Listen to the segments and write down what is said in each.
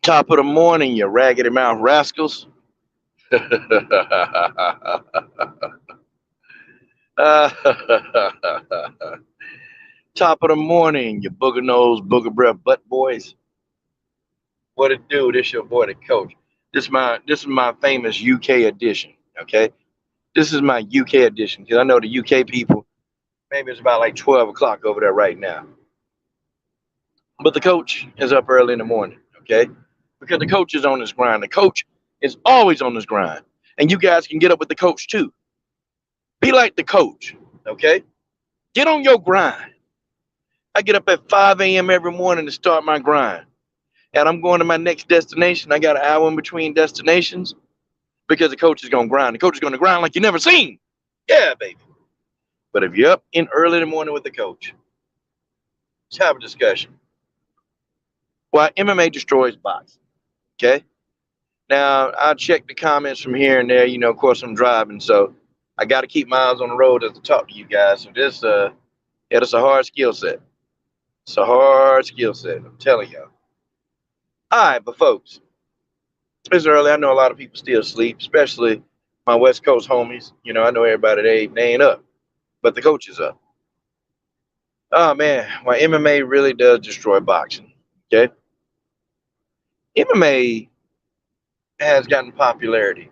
Top of the morning, you raggedy mouth rascals. Top of the morning, you booger nose, booger breath butt boys. What it do? This your boy the coach. This is my famous UK edition. Okay, this is my UK edition because I know the UK people. Maybe it's about like 12 o'clock over there right now. But the coach is up early in the morning. Okay, because the coach is on his grind. The coach is always on his grind, and you guys can get up with the coach too. Be like the coach. Okay, get on your grind. I get up at 5 a.m. every morning to start my grind. And I'm going to my next destination. I got an hour in between destinations because the coach is going to grind. The coach is going to grind like you never seen. Yeah, baby. But if you're up in early in the morning with the coach, let's have a discussion. Why MMA destroys boxing. Okay. Now, I check the comments from here and there. Of course, I'm driving. So I got to keep my eyes on the road as I talk to you guys. So yeah, it's a hard skill set. It's a hard skill set. I'm telling y'all. All right, but folks, it's early. I know a lot of people still sleep, especially my West Coast homies. I know everybody they ain't up, but the coach is up. Oh man, why MMA really does destroy boxing. Okay, MMA has gotten popularity.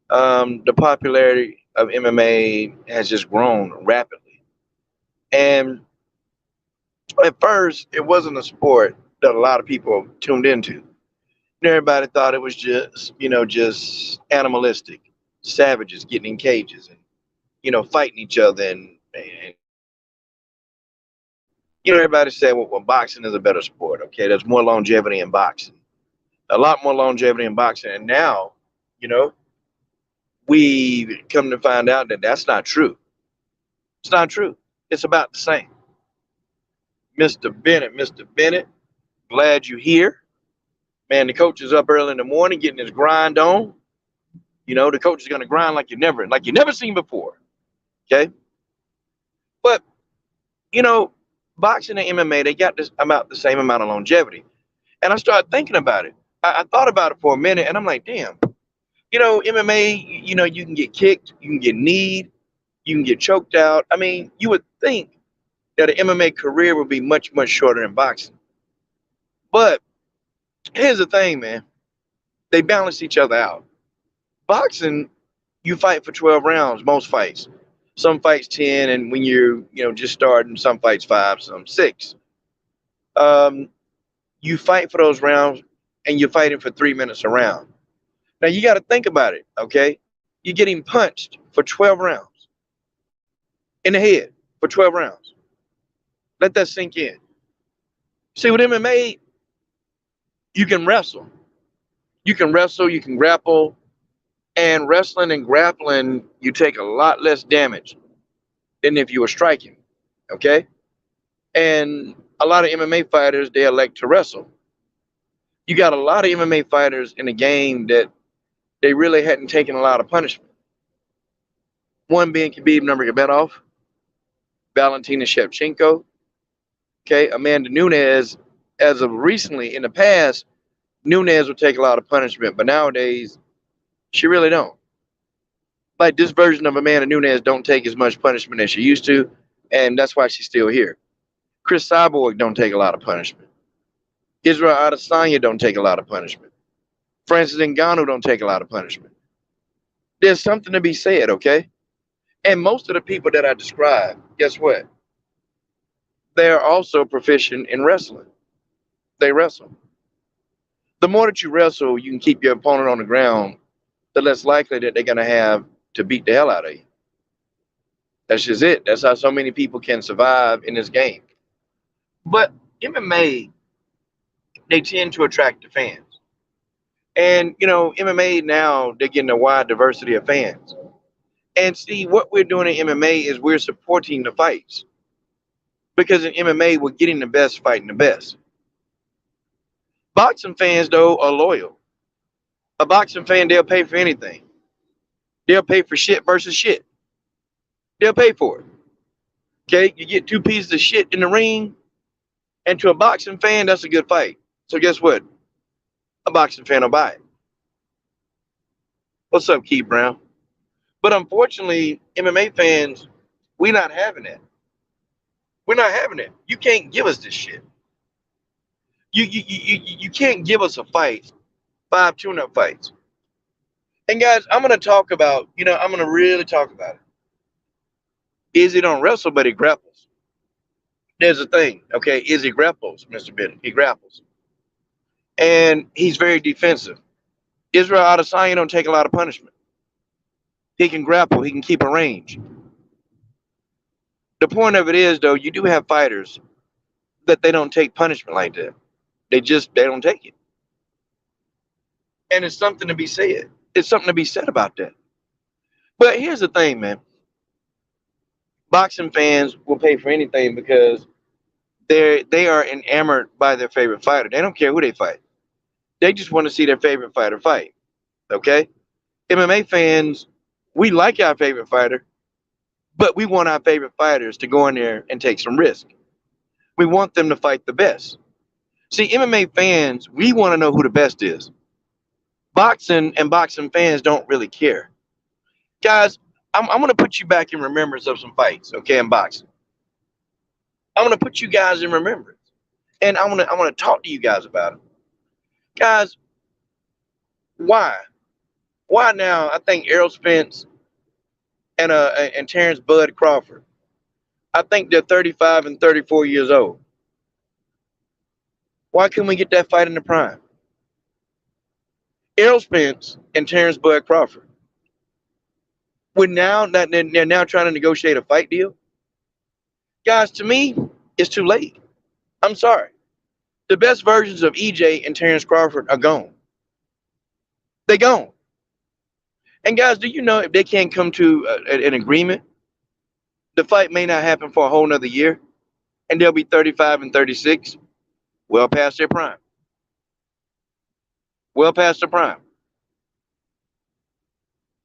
The popularity of MMA has just grown rapidly, and at first it wasn't a sport that a lot of people tuned into. Everybody thought it was just animalistic, savages getting in cages and fighting each other, and everybody said, well, boxing is a better sport. Okay, there's more longevity in boxing, a lot more longevity in boxing, and now, you know, we come to find out that that's not true. It's not true. It's about the same. Mr. Bennett, glad you're here. Man, the coach is up early in the morning getting his grind on. The coach is gonna grind like you never seen before. Okay, but you know, boxing and MMA they got this about the same amount of longevity. And I started thinking about it. I thought about it for a minute, and I'm like, damn. MMA. You can get kicked, you can get kneed, you can get choked out. I mean, you would think that an MMA career would be much much shorter than boxing. But here's the thing, man. They balance each other out. Boxing, you fight for 12 rounds, most fights. Some fights 10, and when you're, just starting, some fights 5, some 6. Um, you fight for those rounds, and you're fighting for 3 minutes a round. Now, you got to think about it, okay? You're getting punched for 12 rounds in the head for 12 rounds. Let that sink in. See, with MMA, you can wrestle. You can wrestle, you can grapple, and wrestling and grappling, you take a lot less damage than if you were striking. Okay? And a lot of MMA fighters, they elect to wrestle. You got a lot of MMA fighters in the game that they really hadn't taken a lot of punishment. One being Khabib Nurmagomedov, Valentina Shevchenko, okay, Amanda Nunes. As of recently, in the past, Nunes would take a lot of punishment, but nowadays she really don't. Like this version of Amanda Nunes don't take as much punishment as she used to, and that's why she's still here. Chris Cyborg don't take a lot of punishment. Israel Adesanya don't take a lot of punishment. Francis Ngannou don't take a lot of punishment. There's something to be said, okay? And most of the people that I describe, guess what? They're also proficient in wrestling. They wrestle. The more that you wrestle, you can keep your opponent on the ground, the less likely that they're going to have to beat the hell out of you. That's just it. That's how so many people can survive in this game. But MMA, they tend to attract the fans. And, MMA now, they're getting a wide diversity of fans. And see, what we're doing in MMA is we're supporting the fights. Because in MMA, we're getting the best fighting the best. Boxing fans, though, are loyal. A boxing fan, they'll pay for anything. They'll pay for shit versus shit. They'll pay for it. Okay, you get two pieces of shit in the ring, and to a boxing fan, that's a good fight. So guess what? a boxing fan will buy it. What's up, Keith Brown? But unfortunately, MMA fans, we're not having it. We're not having it. You can't give us this shit. You can't give us a fight, 5 tune-up fights. And guys, I'm gonna talk about, I'm gonna really talk about it. Izzy don't wrestle, but he grapples. There's a thing, okay? Izzy grapples, Mr. Bennett. He grapples. And he's very defensive. Israel Adesanya don't take a lot of punishment. He can grapple, he can keep a range. The point of it is, though, you do have fighters that they don't take punishment like that. They don't take it. And it's something to be said. It's something to be said about that. But here's the thing, man. Boxing fans will pay for anything because they are enamored by their favorite fighter. They don't care who they fight. They just want to see their favorite fighter fight. Okay? MMA fans, we like our favorite fighter, but we want our favorite fighters to go in there and take some risk. We want them to fight the best. See, MMA fans, we want to know who the best is. Boxing and boxing fans don't really care. Guys, I'm going to put you back in remembrance of some fights, okay, in boxing. I'm going to put you guys in remembrance. And I want to talk to you guys about it. Guys, why? Why now? I think Errol Spence and Terrence Bud Crawford, I think they're 35 and 34 years old. Why couldn't we get that fight in the prime? Errol Spence and Terrence Bud Crawford. They're now trying to negotiate a fight deal. Guys, to me, it's too late. I'm sorry. The best versions of EJ and Terrence Crawford are gone. They're gone. And guys, do you know if they can't come to an agreement, the fight may not happen for a whole nother year, and they'll be 35 and 36, well past their prime. Well past their prime.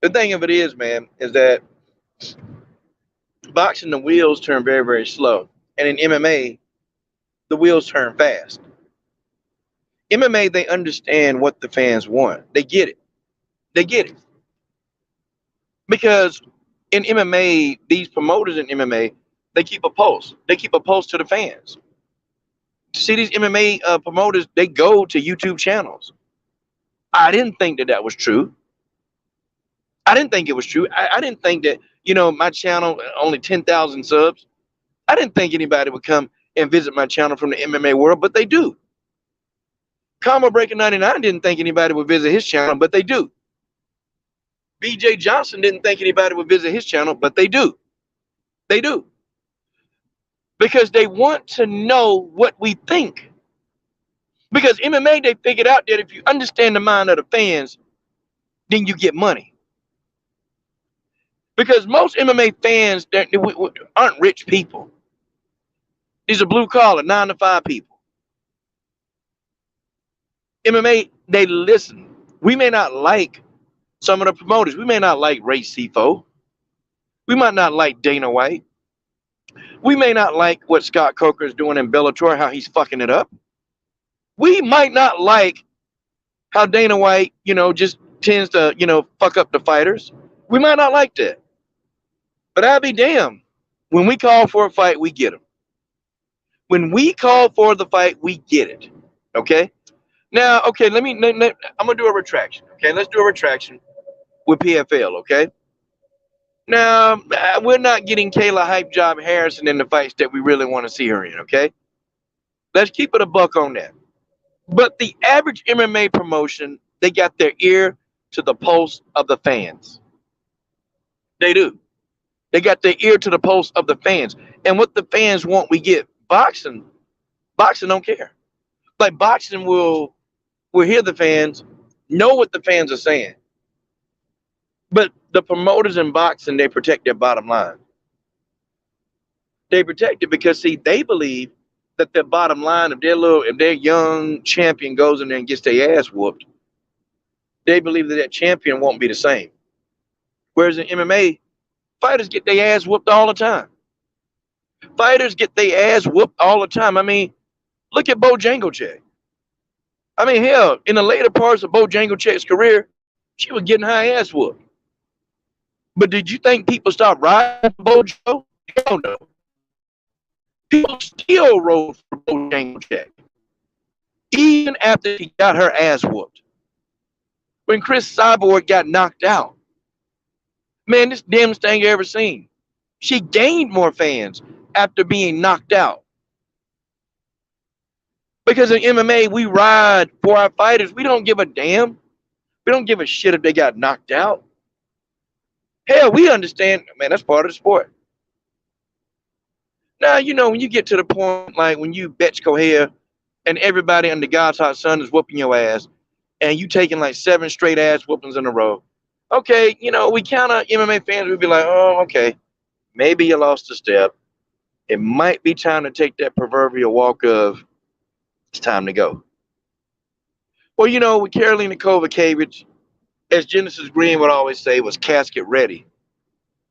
The thing of it is, man, is that boxing, the wheels turn very, very slow. And in MMA, the wheels turn fast. MMA, they understand what the fans want. They get it. They get it. Because in MMA, these promoters in MMA, they keep a pulse. They keep a pulse to the fans. See, these MMA promoters, they go to YouTube channels. I didn't think that was true. I didn't think it was true. I didn't think that, my channel, only 10,000 subs. I didn't think anybody would come and visit my channel from the MMA world, but they do. Combo Breaker 99 didn't think anybody would visit his channel, but they do. BJ Johnson didn't think anybody would visit his channel, but they do. They do. Because they want to know what we think. Because MMA, they figured out that if you understand the mind of the fans, then you get money. Because most MMA fans aren't rich people. These are blue collar, 9-to-5 people. MMA, they listen. We may not like some of the promoters. We may not like Ray Sefo. We might not like Dana White. We may not like what Scott Coker is doing in Bellator, how he's fucking it up. We might not like how Dana White, just tends to, fuck up the fighters. We might not like that. But I'll be damned. When we call for a fight, we get them. When we call for the fight, we get it. Okay? Now, okay, I'm going to do a retraction. Okay, let's do a retraction with PFL, okay? Now, we're not getting Kayla Hype Job Harrison in the fights that we really want to see her in, okay? Let's keep it a buck on that. But the average MMA promotion, they got their ear to the pulse of the fans. They do. They got their ear to the pulse of the fans. And what the fans want, we get. Boxing don't care. Like boxing will hear the fans, know what the fans are saying. But the promoters in boxing, they protect their bottom line. They protect it because, see, they believe that their bottom line, if their young champion goes in there and gets their ass whooped, they believe that champion won't be the same. Whereas in MMA, fighters get their ass whooped all the time. Fighters get their ass whooped all the time. I mean, look at Bojangles. I mean, hell, in the later parts of Bojangle career, she was getting her ass whooped. But did you think people stopped riding for Bojo? Hell no. People still rode for Bojangle, even after she got her ass whooped. When Chris Cyborg got knocked out, man, this damnest thing I ever seen. She gained more fans after being knocked out. Because in MMA, we ride for our fighters. We don't give a damn. We don't give a shit if they got knocked out. Hell, we understand, man, that's part of the sport. Now, you know, when you get to the point, like when you bet Coher and everybody under God's hot sun is whooping your ass, and you taking like 7 straight ass whoopings in a row, okay, you know, we kind of, MMA fans would be like, oh, okay, maybe you lost a step. It might be time to take that proverbial walk of, it's time to go. Well, you know, with Karolina Kowalkiewicz, as Genesis Green would always say, was casket ready.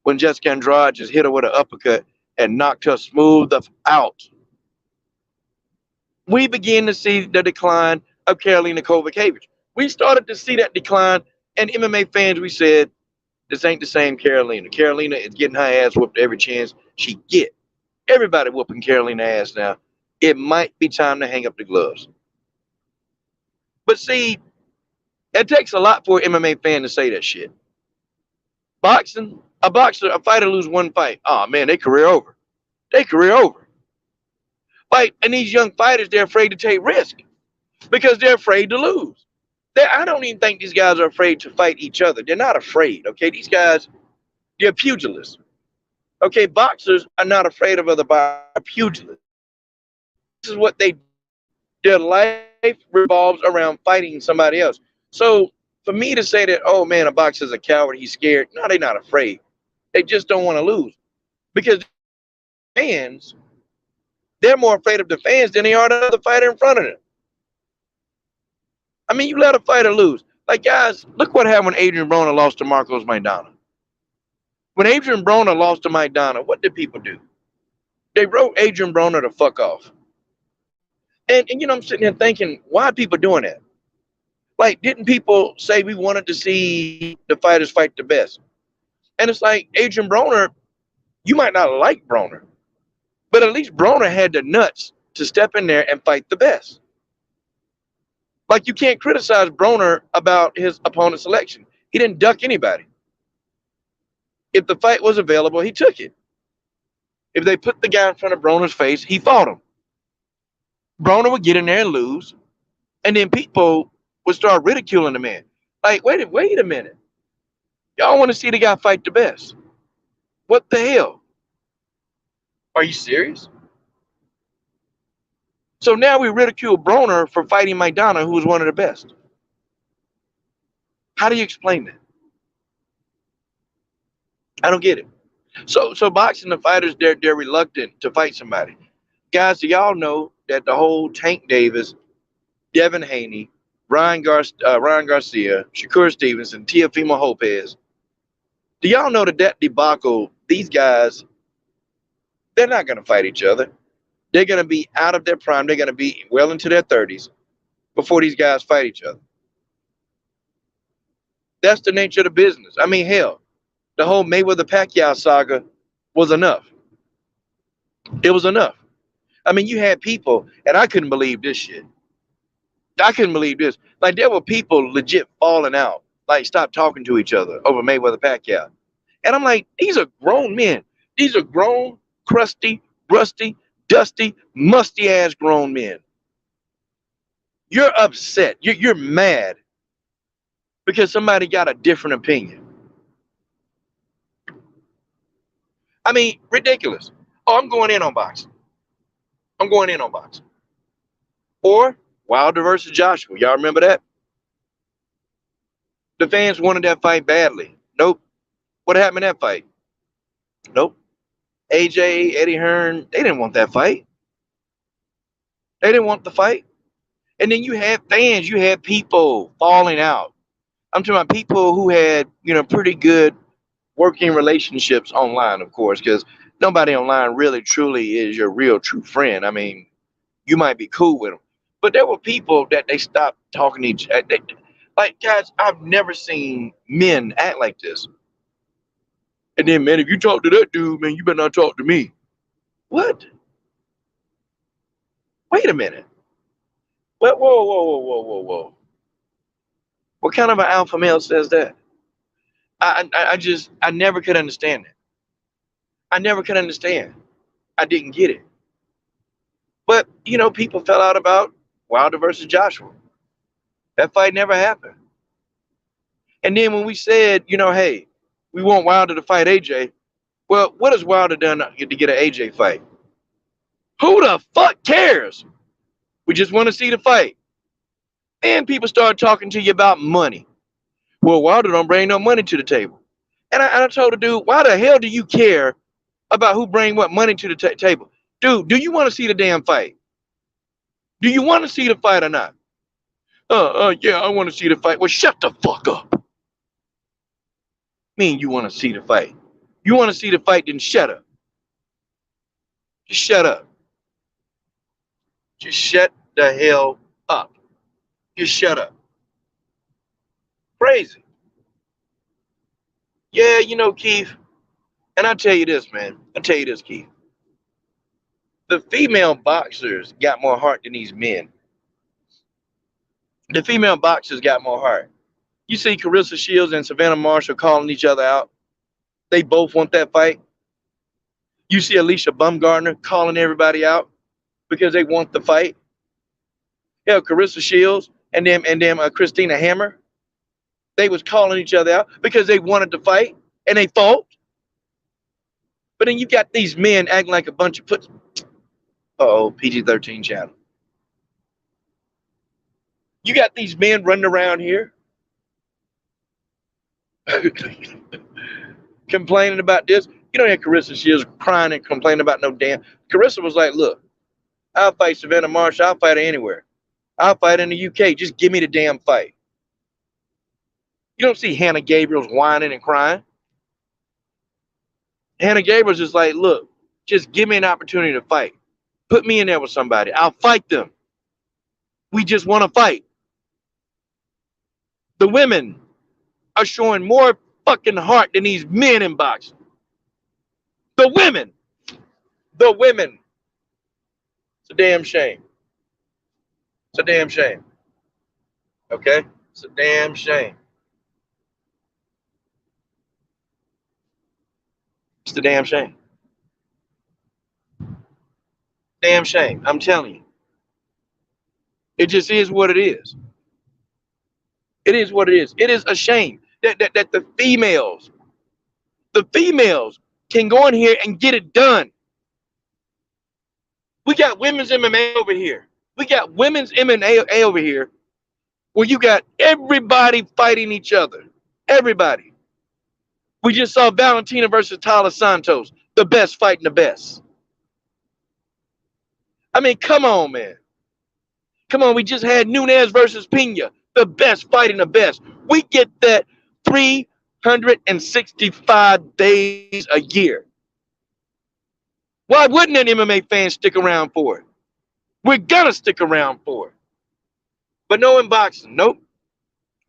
When Jessica Andrade just hit her with an uppercut and knocked her smooth out. We begin to see the decline of Karolina Kowalkiewicz. We started to see that decline, and MMA fans, we said, this ain't the same Karolina. Karolina is getting her ass whooped every chance she get. Everybody whooping Karolina ass now. It might be time to hang up the gloves. But see, it takes a lot for an MMA fan to say that shit. Boxing, a fighter lose one fight. Oh man, their career over. Their career over. Like, and these young fighters, they're afraid to take risk because they're afraid to lose. I don't even think these guys are afraid to fight each other. They're not afraid. Okay, these guys, they're pugilists. Okay, boxers are not afraid of other pugilists. This is what they do. Their life revolves around fighting somebody else. So for me to say that, oh man, a boxer's a coward, he's scared. No, they're not afraid. They just don't want to lose. Because fans, they're more afraid of the fans than they are the other fighter in front of them. I mean, you let a fighter lose. Like, guys, look what happened when Adrian Broner lost to Marcos Maidana. When Adrian Broner lost to Maidana, what did people do? They wrote Adrian Broner to fuck off. And you know, I'm sitting here thinking, why are people doing that? Like, didn't people say we wanted to see the fighters fight the best? And it's like, Adrian Broner, you might not like Broner, but at least Broner had the nuts to step in there and fight the best. Like, you can't criticize Broner about his opponent's selection. He didn't duck anybody. If the fight was available, he took it. If they put the guy in front of Broner's face, he fought him. Broner would get in there and lose, and then people would start ridiculing the man. Like, wait a minute. Y'all want to see the guy fight the best. What the hell? Are you serious? So now we ridicule Broner for fighting Maidana, who was one of the best. How do you explain that? I don't get it. So boxing, the fighters, they're reluctant to fight somebody. Guys, do y'all know that the whole Tank Davis, Devin Haney, Ryan Garcia, Shakur Stevenson, Teofimo Lopez, do y'all know that debacle, these guys, they're not going to fight each other. They're going to be out of their prime. They're going to be well into their 30s before these guys fight each other. That's the nature of the business. I mean, hell, the whole Mayweather-Pacquiao saga was enough. It was enough. I mean, you had people, and I couldn't believe this shit. I couldn't believe this. Like, there were people legit falling out, like, stop talking to each other over Mayweather-Pacquiao. And I'm like, these are grown men. These are grown, crusty, rusty, dusty, musty-ass grown men. You're upset. You're mad because somebody got a different opinion. I mean, ridiculous. Oh, I'm going in on boxing. I'm going in on boxing. Or Wilder versus Joshua. Y'all remember that? The fans wanted that fight badly. Nope. What happened in that fight? Nope. AJ, Eddie Hearn, they didn't want that fight. They didn't want the fight. And then you had fans, you had people falling out. I'm talking about people who had, you know, pretty good working relationships online, of course, because nobody online really truly is your real true friend. I mean, you might be cool with them, But there were people that they stopped talking to each other. Like, guys, I've never seen men act like this. And then, man, if you talk to that dude, man, you better not talk to me. What? Wait a minute. What? Whoa, whoa, whoa, whoa, whoa, whoa. What kind of an alpha male says that? I never could understand it. I never could understand. I didn't get it. But, you know, people fell out about Wilder versus Joshua. That fight never happened. And then when we said, you know, hey, we want Wilder to fight AJ, well, what has Wilder done to get an AJ fight? Who the fuck cares? We just want to see the fight. And people start talking to you about money. Well, Wilder don't bring no money to the table. And I told the dude, why the hell do you care about who bring what money to the table? Dude, do you want to see the damn fight? Do you want to see the fight or not? Yeah, I want to see the fight. Well, shut the fuck up. Mean you want to see the fight. You want to see the fight, then shut up. Just shut up. Just shut the hell up. Just shut up. Crazy. Yeah, you know, Keith, and I tell you this, man. I tell you this, Keith. The female boxers got more heart than these men. The female boxers got more heart. You see Carissa Shields and Savannah Marshall calling each other out. They both want that fight. You see Alicia Bumgarner calling everybody out because they want the fight. Hell, Carissa Shields and them Christina Hammer, they was calling each other out because they wanted to fight and they fought. But then you got these men acting like a bunch of puts. Uh-oh, PG-13 channel. You got these men running around here complaining about this. You don't hear Carissa Shields crying and complaining about no damn. Carissa was like, look, I'll fight Savannah Marshall. I'll fight her anywhere. I'll fight in the UK. Just give me the damn fight. You don't see Hannah Gabriel's whining and crying. Hannah Gabriel's just like, look, just give me an opportunity to fight. Put me in there with somebody. I'll fight them. We just want to fight. The women are showing more fucking heart than these men in boxing. The women. The women. It's a damn shame. It's a damn shame. Okay? It's a damn shame. It's a damn shame. Damn shame. I'm telling you. It just is what it is. It is what it is. It is a shame that the females can go in here and get it done. We got women's MMA over here. We got women's MMA over here where you got everybody fighting each other. Everybody. We just saw Valentina versus Tyler Santos, the best fighting the best. I mean, come on, man. Come on, we just had Nunes versus Pena, the best fighting the best. We get that 365 days a year. Why wouldn't an MMA fan stick around for it? We're going to stick around for it. But no in boxing. Nope.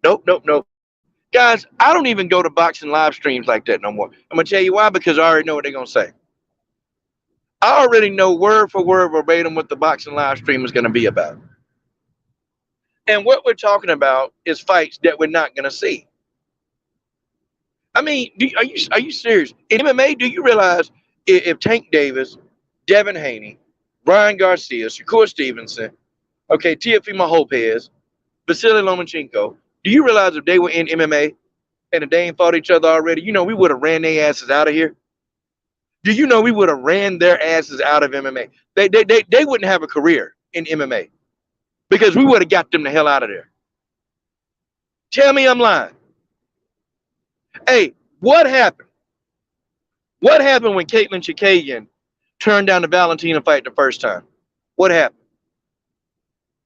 Nope. Guys, I don't even go to boxing live streams like that no more. I'm going to tell you why, because I already know what they're going to say. I already know word for word verbatim what the boxing live stream is going to be about. And what we're talking about is fights that we're not going to see. I mean, are you serious? In MMA, do you realize if Tank Davis, Devin Haney, Ryan Garcia, Shakur Stevenson, okay, Teofimo Lopez, Vasily Lomachenko, do you realize if they were in MMA and if they ain't fought each other already, you know we would have ran their asses out of here? Do you know we would have ran their asses out of MMA? They wouldn't have a career in MMA because we would have got them the hell out of there. Tell me I'm lying. Hey, what happened? What happened when Caitlin Chikagian turned down the Valentina fight the first time? What happened?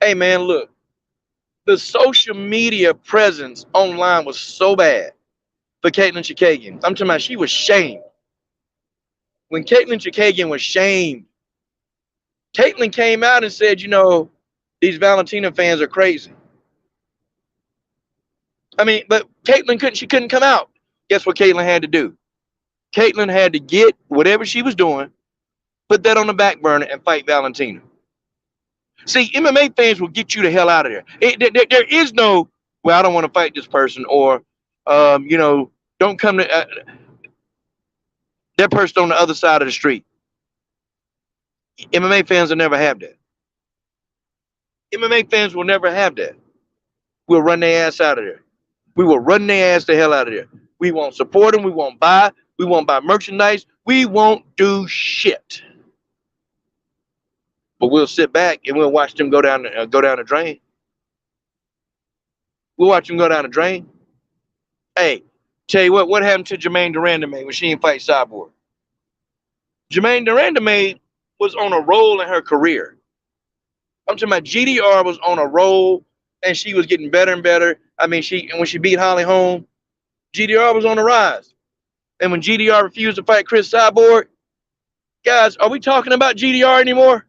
Hey, man, look. The social media presence online was so bad for Caitlin Chikagian. I'm talking about she was shamed. When Caitlin Chikagian was shamed, Caitlin came out and said, you know, These Valentina fans are crazy. I mean, but Caitlyn couldn't come out. Guess what Caitlyn had to do? Caitlyn had to get whatever she was doing, put that on the back burner, and fight Valentina. See, MMA fans will get you the hell out of there. There is no, well, I don't want to fight this person, or, don't come to that person on the other side of the street. MMA fans will never have that. MMA fans will never have that. We'll run their ass out of there. We will run their ass the hell out of there. We won't support them. We won't buy. We won't buy merchandise. We won't do shit. But we'll sit back and we'll watch them go down the drain. We'll watch them go down the drain. Hey, tell you what happened to Jermaine Durandamay when she didn't fight Cyborg? Jermaine Durandamay was on a roll in her career. I'm talking about GDR was on a roll and she was getting better and better. I mean, when she beat Holly Holm, GDR was on the rise. And when GDR refused to fight Chris Cyborg, guys, are we talking about GDR anymore?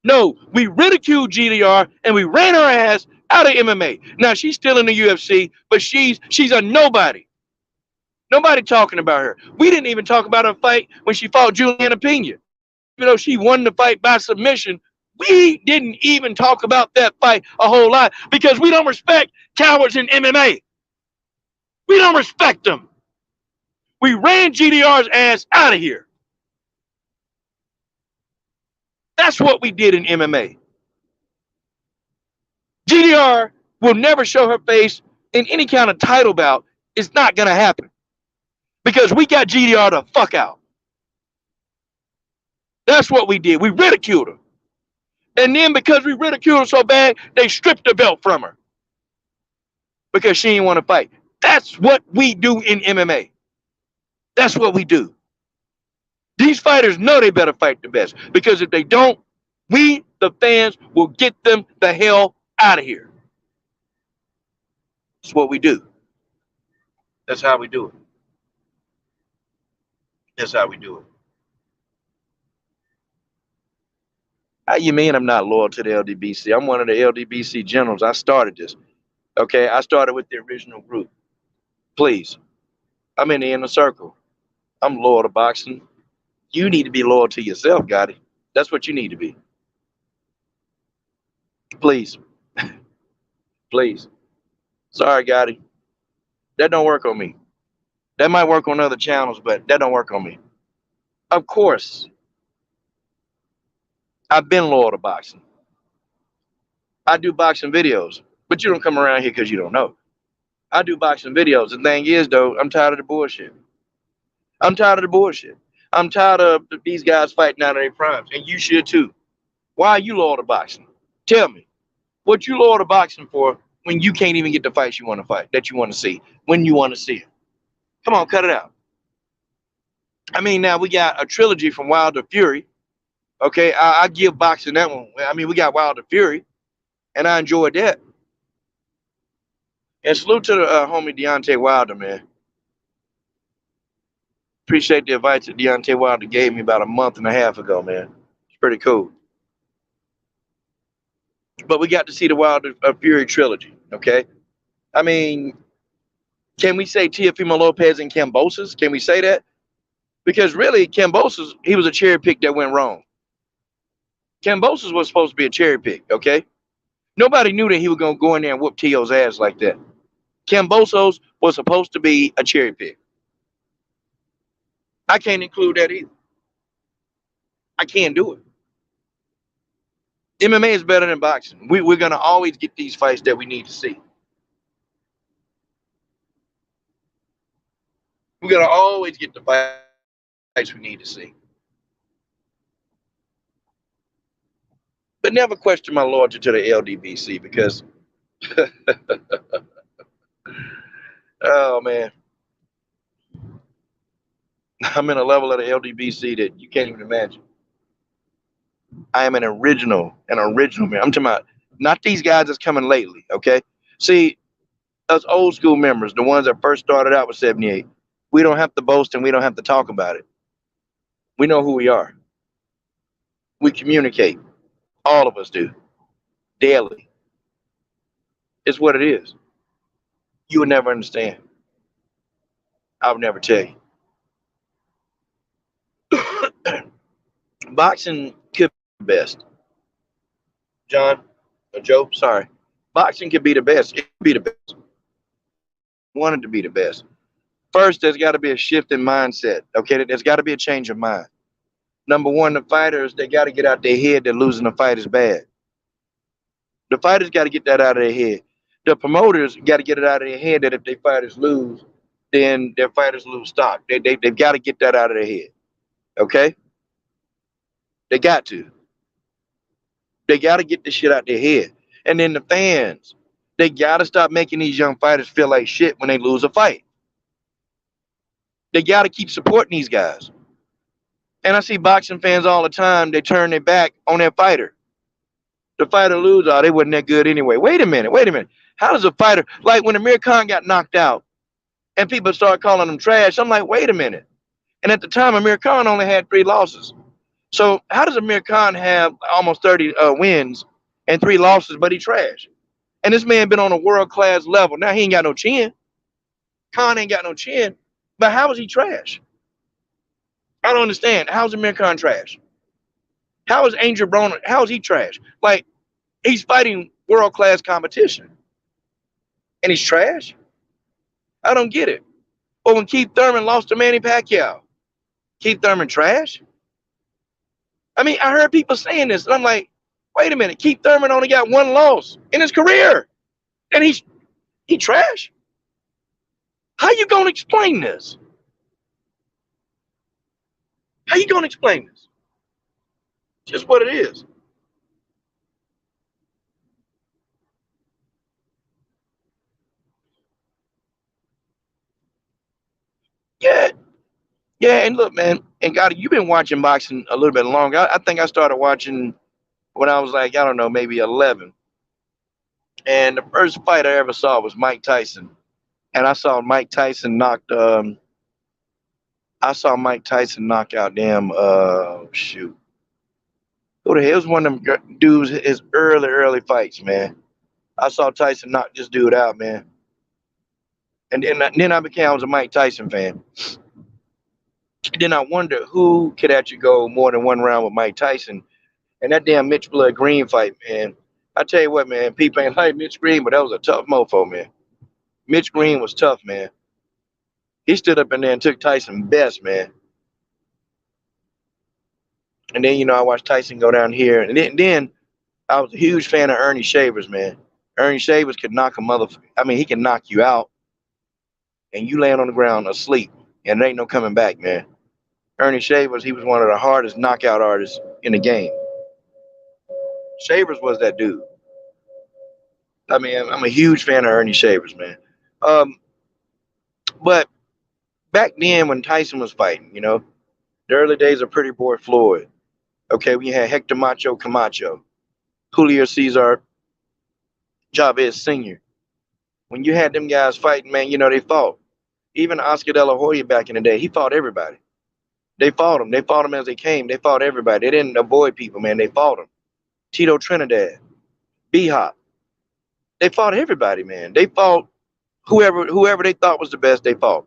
No, we ridiculed GDR and we ran her ass out of MMA. Now she's still in the UFC, but she's a nobody. Nobody talking about her. We didn't even talk about her fight when she fought Juliana Pena. Even though she won the fight by submission, we didn't even talk about that fight a whole lot because we don't respect cowards in MMA. We don't respect them. We ran GDR's ass out of here. That's what we did in MMA. GDR will never show her face in any kind of title bout. It's not going to happen because we got GDR the fuck out. That's what we did. We ridiculed her. And then because we ridiculed her so bad, they stripped the belt from her because she didn't want to fight. That's what we do in MMA. That's what we do. These fighters know they better fight the best because if they don't, we, the fans, will get them the hell out of here. That's what we do. That's how we do it. That's how we do it. How you mean I'm not loyal to the LDBC? I'm one of the LDBC generals. I started this. Okay, I started with the original group. Please, I'm in the inner circle. I'm loyal to boxing. You need to be loyal to yourself, Gotti. That's what you need to be. Please. Please. Sorry, Gotti. That don't work on me. That might work on other channels, but that don't work on me. Of course, I've been loyal to boxing. I do boxing videos, but you don't come around here because you don't know. I do boxing videos. The thing is, though, I'm tired of the bullshit. I'm tired of the bullshit. I'm tired of these guys fighting out of their primes, and you should too. Why are you loyal to boxing? Tell me, what you loyal to boxing for when you can't even get the fights you want to fight, that you want to see, when you want to see it? Come on, cut it out. I mean, now we got a trilogy from Wilder Fury. Okay, I give boxing that one. I mean, we got Wilder Fury, and I enjoyed that. And salute to the homie Deontay Wilder, man. Appreciate the advice that Deontay Wilder gave me about a month and a half ago, man. It's pretty cool. But we got to see the Wilder Fury trilogy, okay? I mean, can we say Teofimo Lopez and Kambosos? Can we say that? Because really, Kambosos, he was a cherry pick that went wrong. Kambosos was supposed to be a cherry pick, okay? Nobody knew that he was going to go in there and whoop Tio's ass like that. Kambosos was supposed to be a cherry pick. I can't include that either. I can't do it. MMA is better than boxing. We're going to always get these fights that we need to see. We're going to always get the fights we need to see. But never question my loyalty to the LDBC because, oh man, I'm in a level of the LDBC that you can't even imagine. I am an original man. I'm talking about not these guys that's coming lately, okay? See, us old school members, the ones that first started out with 78, we don't have to boast and we don't have to talk about it. We know who we are. We communicate. All of us do. daily. It's what it is. You would never understand. I would never tell you. Boxing could be the best. John, or Joe, sorry. Boxing could be the best. It could be the best. Wanted to be the best. First, there's got to be a shift in mindset. Okay, there's got to be a change of mind. Number one, the fighters, they got to get out their head that losing the fight is bad. The fighters got to get that out of their head. The promoters got to get it out of their head that if their fighters lose, then their fighters lose stock. They've got to get that out of their head. Okay? They got to. They got to get this shit out their head. And then the fans, they got to stop making these young fighters feel like shit when they lose a fight. They got to keep supporting these guys. And I see boxing fans all the time, they turn their back on their fighter. The fighter lose, oh, they wasn't that good anyway. Wait a minute. How does a fighter, like when Amir Khan got knocked out and people start calling him trash, I'm like, wait a minute. And at the time, Amir Khan only had 3 losses. So how does Amir Khan have almost 30 wins and 3 losses, but he trash? And this man been on a world-class level. Now he ain't got no chin. Khan ain't got no chin. But how is he trash? I don't understand. How's Amir Khan trash? How is Angel Broner, how is he trash? Like, he's fighting world-class competition. And he's trash? I don't get it. Or when Keith Thurman lost to Manny Pacquiao, Keith Thurman trash? I mean, I heard people saying this, and I'm like, wait a minute, Keith Thurman only got 1 loss in his career, and he trash? How you gonna explain this? How you gonna explain this? Just what it is. Yeah, and look, man, and God, you've been watching boxing a little bit longer. I think I started watching when I was like, I don't know, maybe 11. And the first fight I ever saw was Mike Tyson. And I saw Mike Tyson knock out damn, shoot. Who the hell? It was one of them dudes, his early fights, man. I saw Tyson knock this dude out, man. And then I was a Mike Tyson fan. Then I wonder who could actually go more than 1 round with Mike Tyson. And that damn Mitch Blood Green fight, man. I tell you what, man, people ain't like Mitch Green, but that was a tough mofo, man. Mitch Green was tough, man. He stood up in there and took Tyson best, man. And then, I watched Tyson go down here. And then I was a huge fan of Ernie Shavers, man. Ernie Shavers could knock a motherfucker. I mean, he can knock you out and you land on the ground asleep and there ain't no coming back, man. Ernie Shavers, he was one of the hardest knockout artists in the game. Shavers was that dude. I mean, I'm a huge fan of Ernie Shavers, man. But back then when Tyson was fighting, the early days of Pretty Boy Floyd, okay, we had Hector Macho Camacho, Julio Cesar Chavez Sr. When you had them guys fighting, man, they fought. Even Oscar De La Hoya back in the day, he fought everybody. They fought them. They fought them as they came. They fought everybody. They didn't avoid people, man. They fought them. Tito Trinidad, B-Hop. They fought everybody, man. They fought whoever they thought was the best, they fought.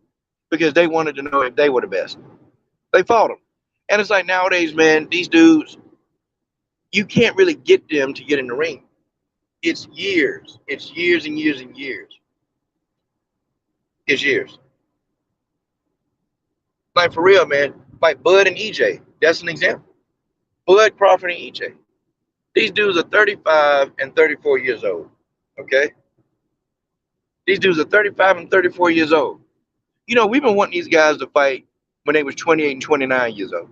Because they wanted to know if they were the best. They fought them. And it's like nowadays, man, these dudes, you can't really get them to get in the ring. It's years. It's years and years and years. It's years. Like for real, man. Like Bud and EJ. That's an example. Bud Crawford and EJ. These dudes are 35 and 34 years old. Okay? These dudes are 35 and 34 years old. We've been wanting these guys to fight when they was 28 and 29 years old.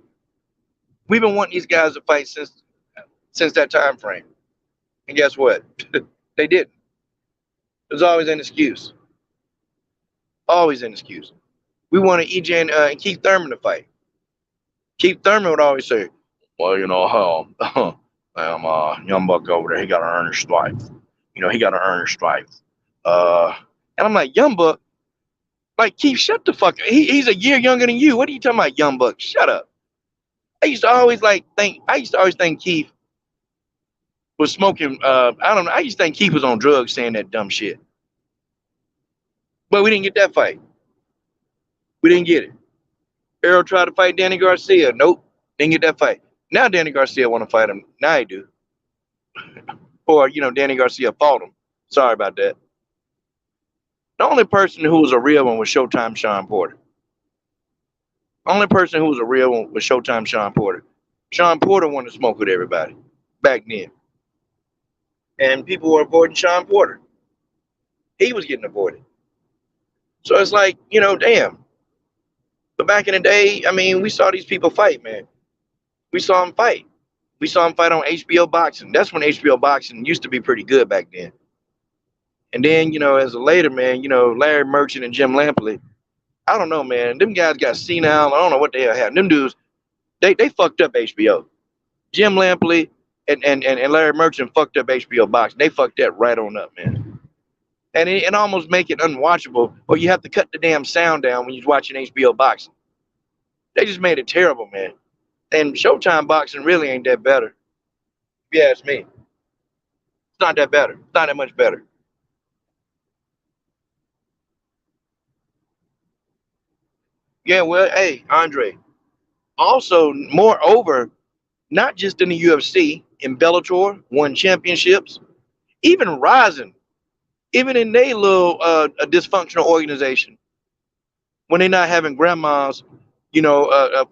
We've been wanting these guys to fight since that time frame. And guess what? They didn't. There's always an excuse. Always an excuse. We wanted EJ and Keith Thurman to fight. Keith Thurman would always say, well, young buck over there, he got to earn his stripes. He got to earn his stripes. And I'm like, young buck? Like, Keith, shut the fuck up. He's a year younger than you. What are you talking about, young buck? Shut up. I used to always think Keith was smoking. I don't know. I used to think Keith was on drugs saying that dumb shit. But we didn't get that fight. We didn't get it. Errol tried to fight Danny Garcia. Nope. Didn't get that fight. Now Danny Garcia want to fight him. Now he do. Or, Danny Garcia fought him. Sorry about that. The only person who was a real one was Showtime Sean Porter. Only person who was a real one was Showtime Sean Porter. Sean Porter wanted to smoke with everybody back then. And people were avoiding Sean Porter. He was getting avoided. So it's like, damn. But back in the day, we saw these people fight, man. We saw them fight. We saw them fight on HBO Boxing. That's when HBO Boxing used to be pretty good back then. And then, as a later, man, Larry Merchant and Jim Lampley, I don't know, man. Them guys got senile. I don't know what the hell happened. Them dudes, they fucked up HBO. Jim Lampley and Larry Merchant fucked up HBO Boxing. They fucked that right on up, man. And it almost make it unwatchable, or you have to cut the damn sound down when you're watching HBO Boxing. They just made it terrible, man. And Showtime Boxing really ain't that better. If you ask me. It's not that better. It's not that much better. Yeah, well, hey, Andre. Also, moreover, not just in the UFC, in Bellator, won championships, even Rising, even in their little a dysfunctional organization, when they're not having grandmas,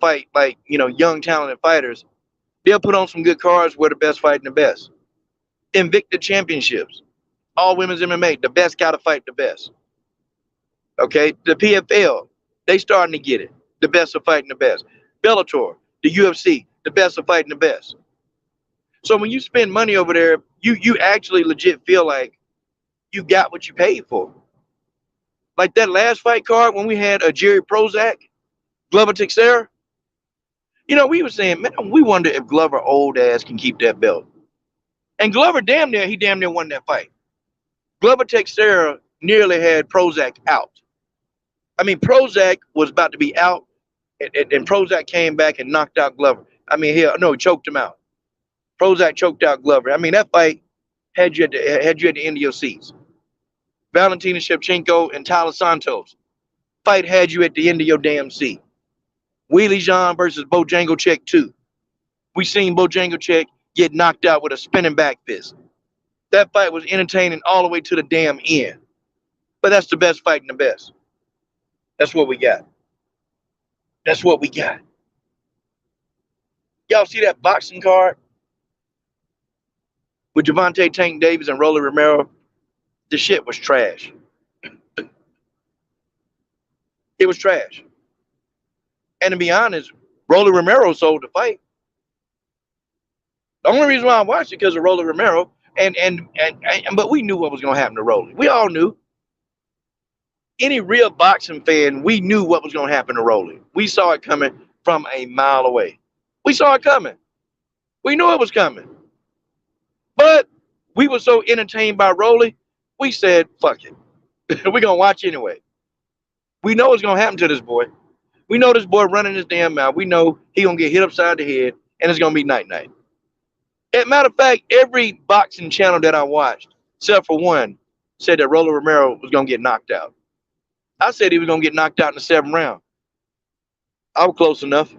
fight like, young talented fighters, they'll put on some good cards where the best fighting the best. Invicta championships, all women's MMA, the best got to fight the best. Okay, the PFL, they starting to get it. The best are fighting the best. Bellator, the UFC, the best are fighting the best. So when you spend money over there, you actually legit feel like you got what you paid for. Like that last fight card when we had a Jerry Prozac, Glover Teixeira. We were saying, man, we wonder if Glover old ass can keep that belt. And Glover damn near won that fight. Glover Teixeira nearly had Prozac out. Prozac was about to be out, and Prozac came back and knocked out Glover. He choked him out. Prozac choked out Glover. That fight had you at the end of your seats. Valentina Shevchenko and Tyler Santos. Fight had you at the end of your damn seat. Wheelie Jean versus Bojangles 2. We seen Bojangles get knocked out with a spinning back fist. That fight was entertaining all the way to the damn end. But that's the best fighting the best. That's what we got. That's what we got. Y'all see that boxing card with Gervonta Tank Davis and Rolly Romero? The shit was trash. It was trash. And to be honest, Rolly Romero sold the fight. The only reason why I watched it because of Rolly Romero, but we knew what was going to happen to Rolly. We all knew. Any real boxing fan, we knew what was going to happen to Rolly. We saw it coming from a mile away. We saw it coming. We knew it was coming. But we were so entertained by Rolly, we said, fuck it. We're going to watch anyway. We know what's going to happen to this boy. We know this boy running his damn mouth. We know he going to get hit upside the head, and it's going to be night-night. As a matter of fact, every boxing channel that I watched, except for one, said that Rolly Romero was going to get knocked out. I said he was going to get knocked out in the 7th round. I was close enough.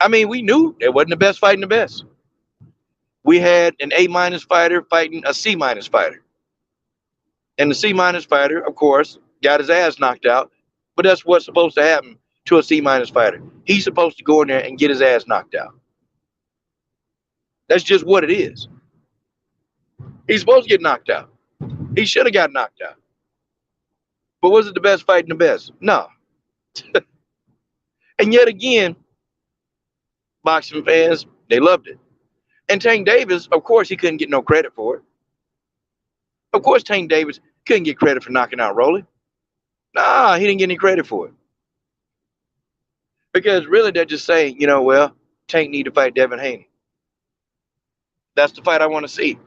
We knew it wasn't the best fighting the best. We had an A- fighter fighting a C- fighter. And the C- fighter, of course, got his ass knocked out. But that's what's supposed to happen to a C- fighter. He's supposed to go in there and get his ass knocked out. That's just what it is. He's supposed to get knocked out. He should have got knocked out. But was it the best fighting the best? No. And yet again, boxing fans, they loved it. And Tank Davis, of course, he couldn't get no credit for it. Of course, Tank Davis couldn't get credit for knocking out Rolly. Nah, he didn't get any credit for it. Because really, they're just saying, Tank need to fight Devin Haney. That's the fight I want to see.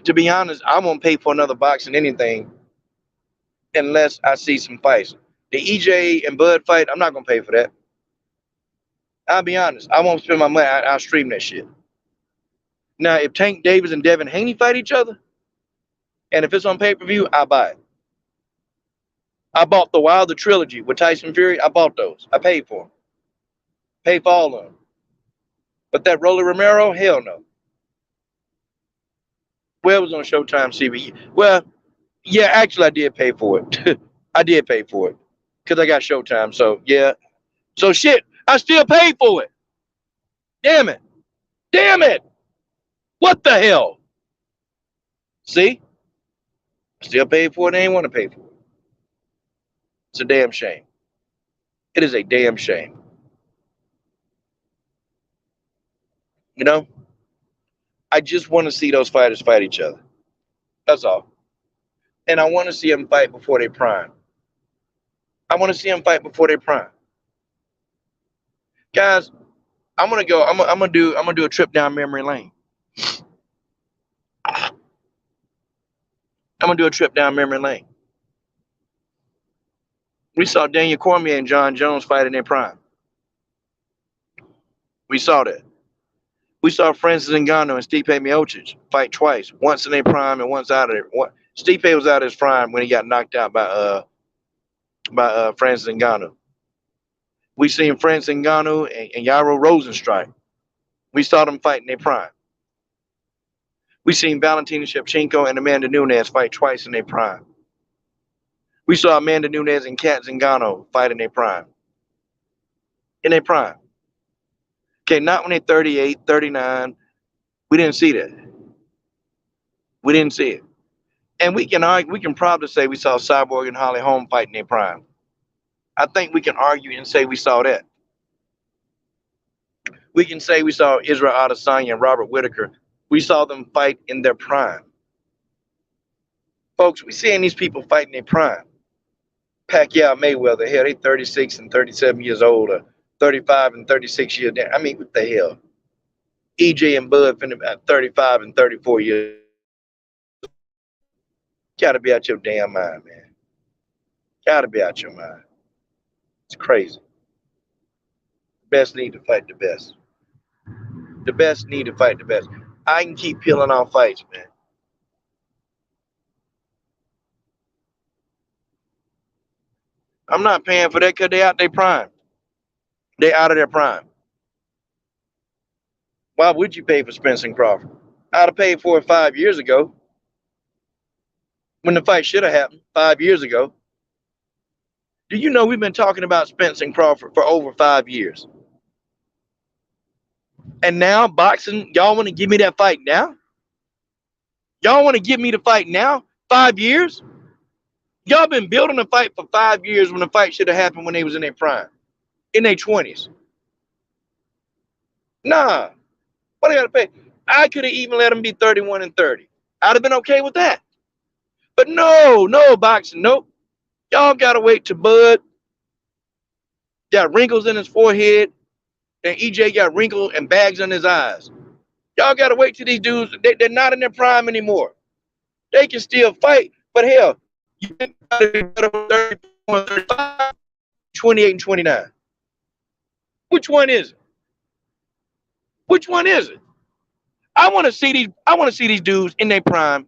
To be honest, I won't pay for another boxing anything unless I see some fights. The EJ and Bud fight, I'm not going to pay for that. I'll be honest. I won't spend my money. I'll stream that shit. Now, if Tank Davis and Devin Haney fight each other, and if it's on pay-per-view, I buy it. I bought the Wilder trilogy with Tyson Fury. I bought those. I paid for them. Paid for all of them. But that Rolly Romero, hell no. Well, it was on Showtime CBE. Well, yeah, actually, I did pay for it. I did pay for it because I got Showtime. So, yeah. So, shit, I still paid for it. Damn it. Damn it. What the hell? See? I still paid for it. I ain't want to pay for it. It's a damn shame. It is a damn shame. You know? I just want to see those fighters fight each other. That's all. And I want to see them fight before they prime. I want to see them fight before they prime. Guys, I'm gonna go. I'm gonna do a trip down memory lane. I'm gonna do a trip down memory lane. We saw Daniel Cormier and John Jones fight in their prime. We saw that. We saw Francis Ngannou and Stipe Miocic fight twice, once in their prime and once out of it. Stipe was out of his prime when he got knocked out by Francis Ngannou. We seen Francis Ngannou and Yairo Rozenstruik. We saw them fight in their prime. We seen Valentina Shevchenko and Amanda Nunes fight twice in their prime. We saw Amanda Nunes and Kat Zingano fight in their prime. In their prime. Okay, not when they're 38, 39. We didn't see that. We didn't see it. And we can probably say we saw Cyborg and Holly Holm fight in their prime. I think we can argue and say we saw that. We can say we saw Israel Adesanya and Robert Whittaker. We saw them fight in their prime. Folks, we seeing these people fight in their prime. Pacquiao, Mayweather, hell, they 36 and 37 years old, or 35 and 36 years down. I mean, what the hell? EJ and Bud finna about 35 and 34 years. Gotta be out your damn mind, man. Gotta be out your mind. It's crazy. The best need to fight the best. The best need to fight the best. I can keep peeling off fights, man. I'm not paying for that because they out their prime. They out of their prime. Why would you pay for Spence and Crawford? I'd have paid for it 5 years ago. When the fight should have happened 5 years ago. Do you know we've been talking about Spence and Crawford for over 5 years? And now boxing, y'all want to give me that fight now? Y'all want to give me the fight now? 5 years? Y'all been building a fight for 5 years when the fight should have happened when they was in their prime. In their 20s. Nah. What I gotta pay? I could have even let them be 31 and 30. I'd have been okay with that. But no boxing, nope. Y'all gotta wait till Bud got wrinkles in his forehead and EJ got wrinkles and bags on his eyes. Y'all gotta wait till these dudes, they're not in their prime anymore. They can still fight, but hell, you gotta be better with 34, 35, 28 and 29. Which one is it? Which one is it? I want to see these dudes in their prime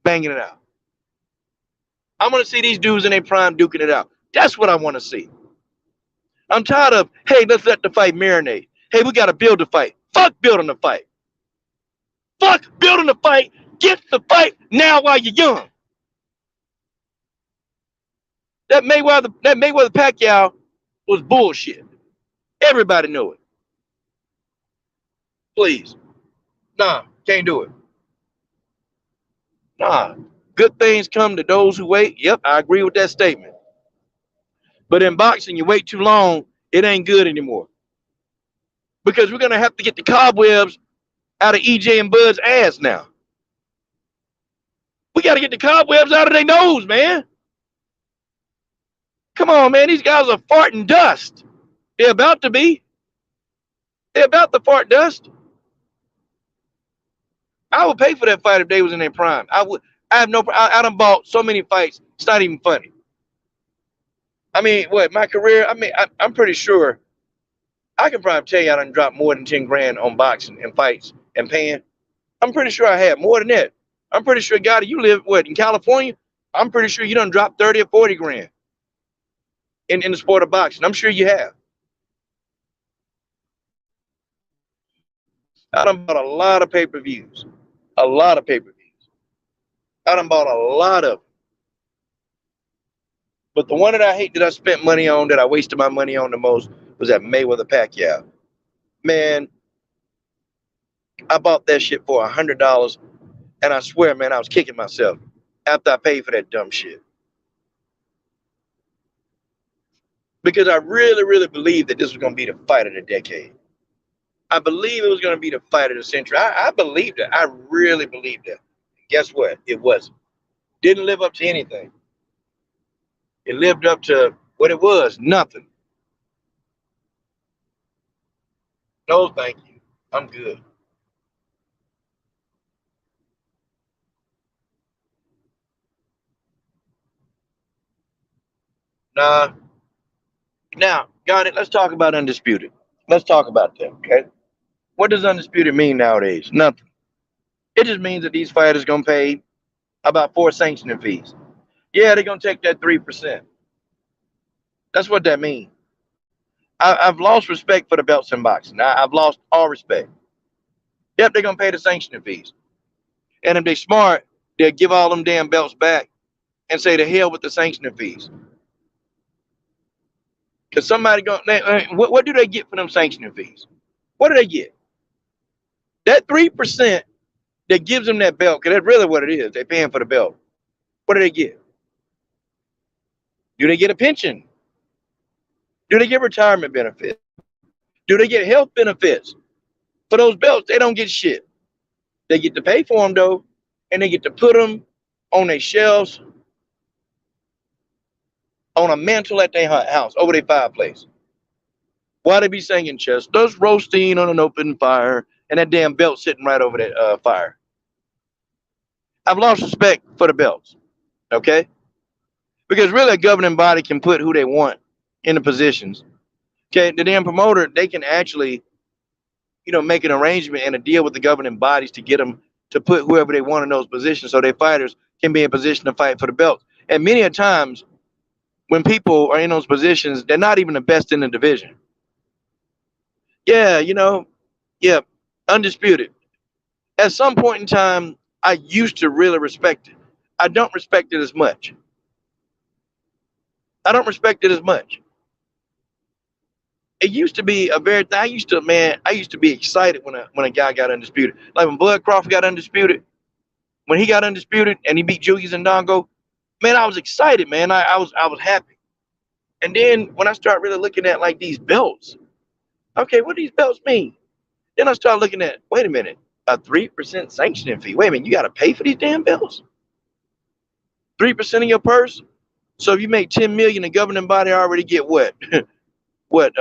banging it out. I want to see these dudes in their prime duking it out. That's what I want to see. I'm tired of, hey, let's let the fight marinate. Hey, we got to build the fight. Fuck building the fight. Fuck building the fight. Get the fight now while you're young. That Mayweather Pacquiao was bullshit. Everybody knew it. Please. Nah, can't do it. Nah. Good things come to those who wait. Yep, I agree with that statement. But in boxing, you wait too long, it ain't good anymore. Because we're going to have to get the cobwebs out of EJ and Bud's ass now. We got to get the cobwebs out of their nose, man. Come on, man. These guys are farting dust. They're about to be. They're about to fart dust. I would pay for that fight if they was in their prime. I would. I done bought so many fights. It's not even funny. I mean, what, my career? I mean, I'm pretty sure I can probably tell you I done dropped more than 10 grand on boxing and fights and paying. I'm pretty sure I have more than that. I'm pretty sure, God, you live what in California? I'm pretty sure you done dropped 30 or 40 grand in the sport of boxing. I'm sure you have. I done bought a lot of pay-per-views. A lot of pay-per-views. I done bought a lot of them. But the one that I hate that I spent money on, that I wasted my money on the most, was that Mayweather Pacquiao. Man, I bought that shit for $100, and I swear, man, I was kicking myself after I paid for that dumb shit. Because I really, really believed that this was going to be the fight of the decade. I believe it was going to be the fight of the century. I believed it. I really believed it. Guess what? It wasn't. Didn't live up to anything. It lived up to what it was, nothing. No, thank you. I'm good. Nah. Now, got it. Let's talk about Undisputed. Let's talk about that, okay? What does Undisputed mean nowadays? Nothing. It just means that these fighters going to pay about 4 sanctioning fees. Yeah, they're going to take that 3%. That's what that means. I've lost respect for the belts in boxing. I've lost all respect. Yep, they're going to pay the sanctioning fees. And if they're smart, they'll give all them damn belts back and say to hell with the sanctioning fees. Because somebody going, what do they get for them sanctioning fees? What do they get? That 3% that gives them that belt, because that's really what it is. They're paying for the belt. What do they get? Do they get a pension? Do they get retirement benefits? Do they get health benefits? For those belts, they don't get shit. They get to pay for them, though, and they get to put them on their shelves, on a mantle at their house, over their fireplace. Why they be singing Chester's roasting on an open fire, and that damn belt sitting right over that fire? I've lost respect for the belts, okay? Because really a governing body can put who they want in the positions. Okay, the damn promoter, they can actually, make an arrangement and a deal with the governing bodies to get them to put whoever they want in those positions so their fighters can be in position to fight for the belts. And many a times when people are in those positions, they're not even the best in the division. Yeah, yeah, Undisputed. At some point in time, I used to really respect it. I don't respect it as much. I don't respect it as much. It used to be a very I used to be excited when a guy got undisputed. Like when Bud Crawford got undisputed, when he got undisputed and he beat Julius Ndongo, man, I was excited, man. I was happy. And then when I start really looking at like these belts, okay, what do these belts mean? Then I start looking at, wait a minute, a 3% sanctioning fee. Wait a minute, you gotta pay for these damn belts? 3% of your purse? So if you make 10 million, the governing body already get what? What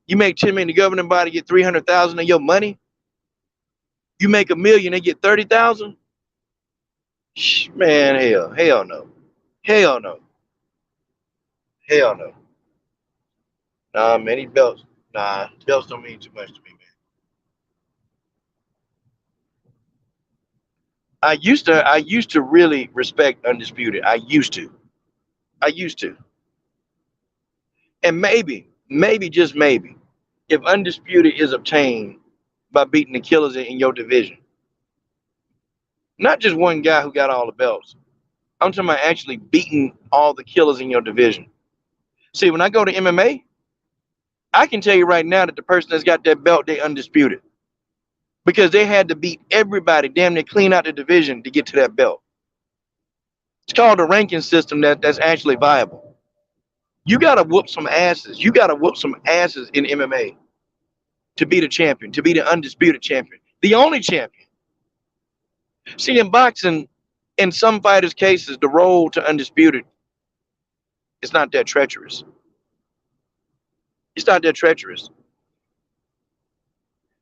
you make 10 million, the governing body get 300,000 of your money? You make $1 million, they get 30,000? Man, hell no. Hell no. Hell no. Nah, man, these belts. Nah, belts don't mean too much to me, man. I used to really respect Undisputed. I used to. I used to. And maybe, just maybe, if Undisputed is obtained by beating the killers in your division, not just one guy who got all the belts. I'm talking about actually beating all the killers in your division. See, when I go to MMA, I can tell you right now that the person that's got that belt, they undisputed. Because they had to beat everybody, damn near clean out the division to get to that belt. It's called a ranking system that's actually viable. You got to whoop some asses. You got to whoop some asses in MMA to be the champion, to be the undisputed champion, the only champion. See, in boxing, in some fighters' cases, the road to undisputed is not that treacherous. It's not that treacherous.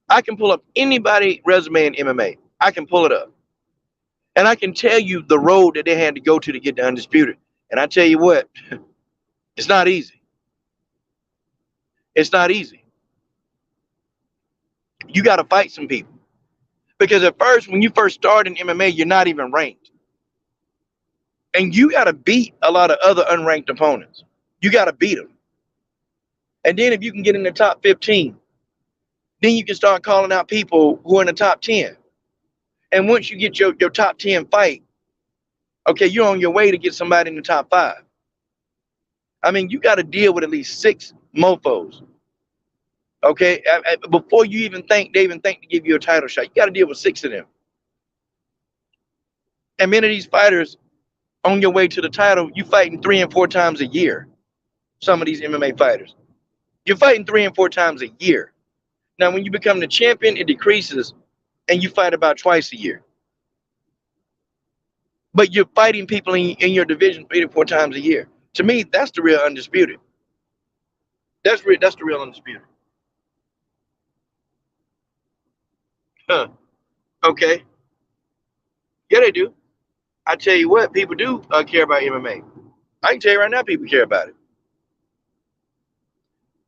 I can pull up anybody resume in MMA. I can pull it up. And I can tell you the road that they had to go to get the undisputed. And I tell you what, it's not easy. It's not easy. You got to fight some people. Because at first, when you first start in MMA, you're not even ranked. And you got to beat a lot of other unranked opponents. You got to beat them. And then if you can get in the top 15, then you can start calling out people who are in the top 10. And once you get your top 10 fight, okay, you're on your way to get somebody in the top 5. I mean, you got to deal with at least 6 mofos. Okay, before you even think to give you a title shot, you got to deal with 6 of them. And many of these fighters on your way to the title, you fighting 3 and 4 times a year. Some of these MMA fighters, you're fighting 3 and 4 times a year. Now, when you become the champion, it decreases, and you fight about twice a year. But you're fighting people in your division 3 to 4 times a year. To me, that's the real undisputed. That's the real undisputed. Huh. Okay. Yeah, they do. I tell you what, people do care about MMA. I can tell you right now, people care about it.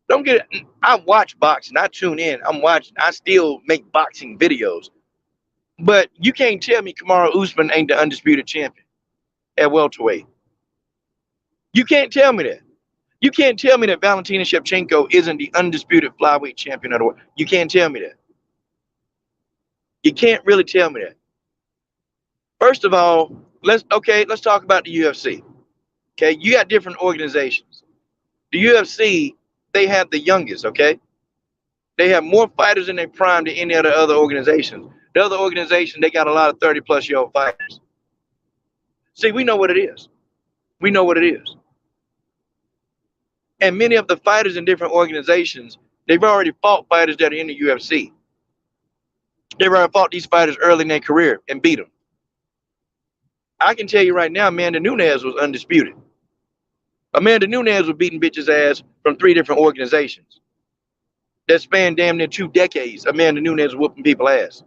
Don't get it. I watch boxing. I tune in. I'm watching. I still make boxing videos. But you can't tell me Kamaru Usman ain't the undisputed champion at welterweight. You can't tell me that. You can't tell me that Valentina Shevchenko isn't the undisputed flyweight champion of the world. You can't tell me that. You can't really tell me that. First of all, let's talk about the UFC. Okay, you got different organizations. The UFC, they have the youngest, okay? They have more fighters in their prime than any other organizations. The other organization, they got a lot of 30-plus-year-old fighters. See, we know what it is. We know what it is. And many of the fighters in different organizations, they've already fought fighters that are in the UFC. They've already fought these fighters early in their career and beat them. I can tell you right now, Amanda Nunes was undisputed. Amanda Nunes was beating bitches' ass from 3 different organizations. That spanned damn near 2 decades. Amanda Nunes was whooping people's ass.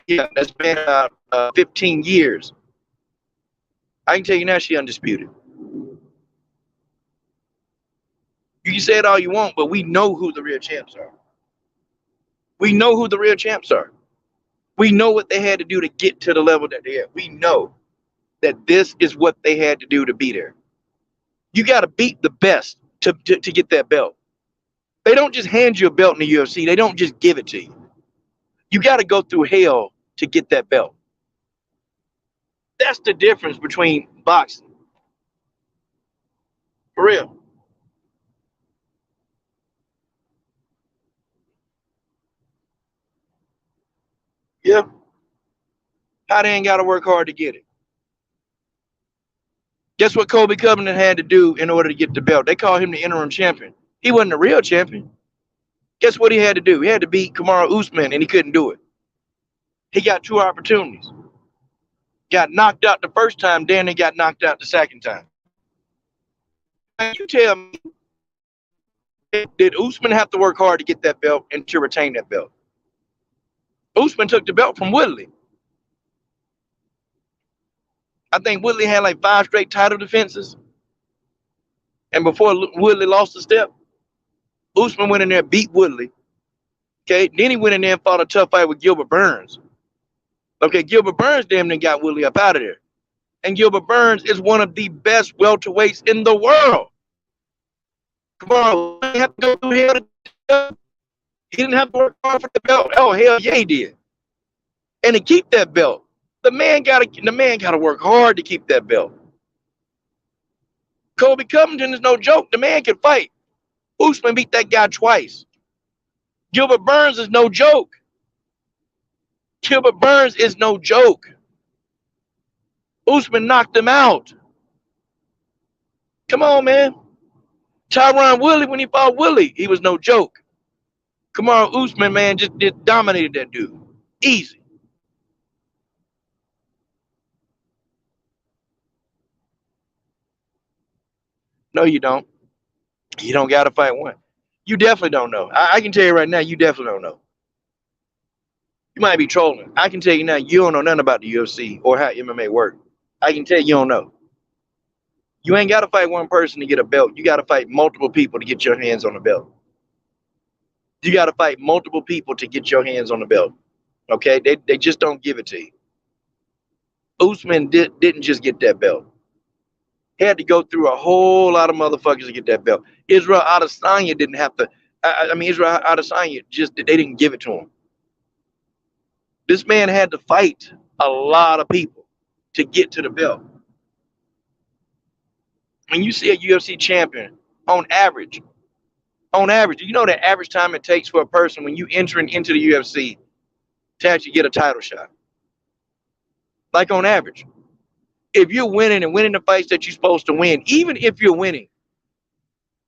Yeah, that's been 15 years. I can tell you now she undisputed. You can say it all you want, but we know who the real champs are. We know who the real champs are. We know what they had to do to get to the level that they're at. We know that this is what they had to do to be there. You got to beat the best to get that belt. They don't just hand you a belt in the UFC. They don't just give it to you. You got to go through hell to get that belt. That's the difference between boxing. For real. Yeah. How they ain't got to work hard to get it. Guess what Colby Covington had to do in order to get the belt? They called him the interim champion. He wasn't the real champion. Guess what he had to do? He had to beat Kamaru Usman, and he couldn't do it. He got 2 opportunities. Got knocked out the first time, then he got knocked out the second time. Now you tell me, did Usman have to work hard to get that belt and to retain that belt? Usman took the belt from Woodley. I think Woodley had like 5 straight title defenses. And before Woodley lost the step, Usman went in there and beat Woodley. Okay, then he went in there and fought a tough fight with Gilbert Burns. Okay, Gilbert Burns damn near got Woodley up out of there. And Gilbert Burns is one of the best welterweights in the world. Come on, he didn't have to go through hell. He didn't have to work hard for the belt. Oh, hell yeah, he did. And to keep that belt, the man gotta work hard to keep that belt. Colby Covington is no joke. The man can fight. Usman beat that guy twice. Gilbert Burns is no joke. Gilbert Burns is no joke. Usman knocked him out. Come on, man. Tyron Woodley, when he fought Woodley, he was no joke. Kamaru Usman, man, just dominated that dude. Easy. No, you don't. You don't got to fight one. You definitely don't know. I can tell you right now, you definitely don't know. You might be trolling. I can tell you now, you don't know nothing about the UFC or how MMA works. I can tell you don't know. You ain't got to fight one person to get a belt. You got to fight multiple people to get your hands on a belt. You got to fight multiple people to get your hands on the belt. Okay, they just don't give it to you. Usman didn't just get that belt. He had to go through a whole lot of motherfuckers to get that belt. Israel Adesanya didn't have to. I mean, Israel Adesanya just they didn't give it to him. This man had to fight a lot of people to get to the belt. When you see a UFC champion, on average, you know the average time it takes for a person when you entering into the UFC to actually get a title shot. Like on average, if you're winning and winning the fights that you're supposed to win, even if you're winning,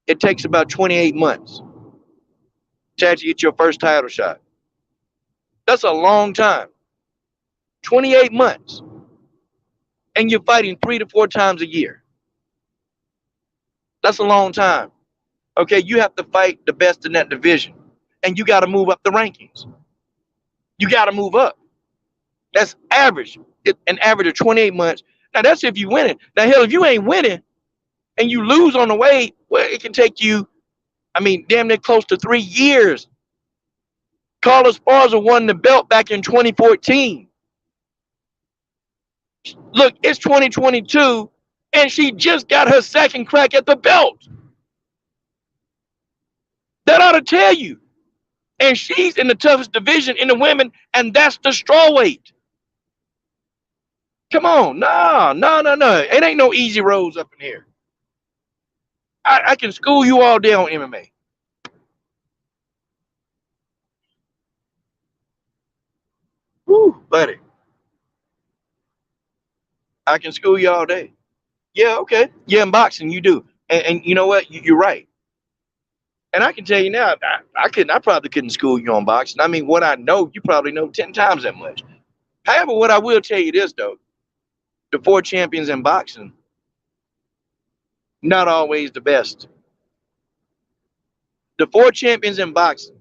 it takes about 28 months to actually get your first title shot. That's a long time. 28 months. And you're fighting 3 to 4 times a year. That's a long time. Okay, you have to fight the best in that division. And you got to move up the rankings. You got to move up. That's average. An average of 28 months. Now, that's if you winning. Now, hell, if you ain't winning and you lose on the way, well, it can take you, I mean, damn near close to 3 years. Carla Esparza won the belt back in 2014. Look, it's 2022, and she just got her second crack at the belt. That ought to tell you. And she's in the toughest division in the women, and that's the strawweight. Come on, no. It ain't no easy roads up in here. I can school you all day on MMA. Woo, buddy. I can school you all day. Yeah, okay. Yeah, in boxing you do. And you know what? You're right. And I can tell you now, I probably couldn't school you on boxing. I mean, what I know, you probably know 10 times that much. However, what I will tell you this, though, the 4 champions in boxing, not always the best. The 4 champions in boxing,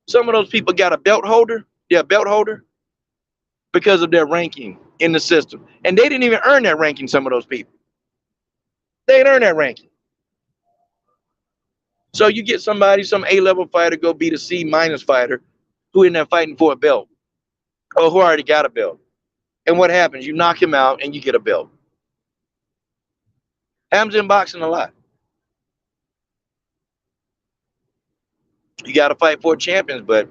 some of those people got a belt holder. They're a belt holder because of their ranking in the system. And they didn't even earn that ranking, some of those people. They didn't earn that ranking. So you get somebody, some A-level fighter, go beat a C- fighter who in there fighting for a belt or who already got a belt. And what happens? You knock him out and you get a belt. Happens in boxing a lot. You got to fight 4 champions, but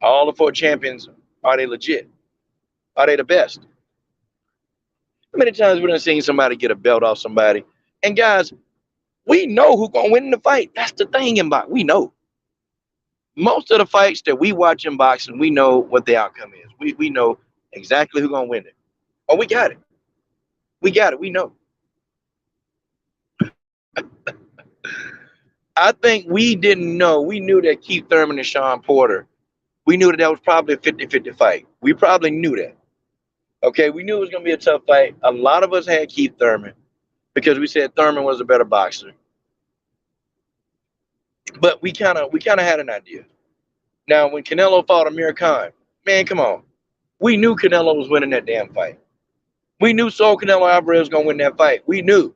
all the 4 champions, are they legit? Are they the best? How many times we done seen somebody get a belt off somebody? And guys, we know who's going to win in the fight. That's the thing in boxing. We know. Most of the fights that we watch in boxing, we know what the outcome is. We know exactly who's going to win it. Oh, we got it. We got it. We know. I think we didn't know. We knew that Keith Thurman and Sean Porter, we knew that was probably a 50-50 fight. We probably knew that. Okay, we knew it was going to be a tough fight. A lot of us had Keith Thurman because we said Thurman was a better boxer. But we kind of had an idea. Now, when Canelo fought Amir Khan, man, come on. We knew Canelo was winning that damn fight. We knew Saul Canelo Alvarez was going to win that fight. We knew.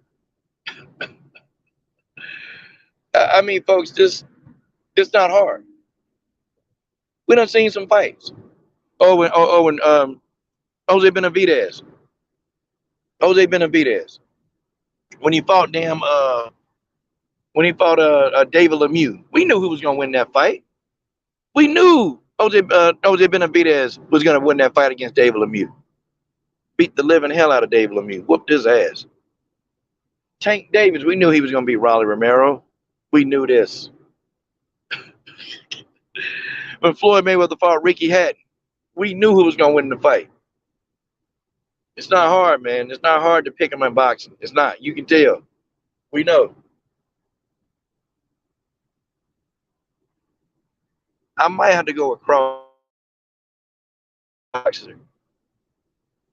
I mean, folks, it's not hard. We done seen some fights. When Jose Benavidez. When he fought David Lemieux, we knew who was going to win that fight. We knew Jose Benavidez was going to win that fight against David Lemieux. Beat the living hell out of David Lemieux. Whooped his ass. Tank Davis, we knew he was going to beat Rolly Romero. We knew this. When Floyd Mayweather fought Ricky Hatton, we knew who was going to win the fight. It's not hard, man. It's not hard to pick him in boxing. It's not. You can tell. We know. I might have to go with Crawford.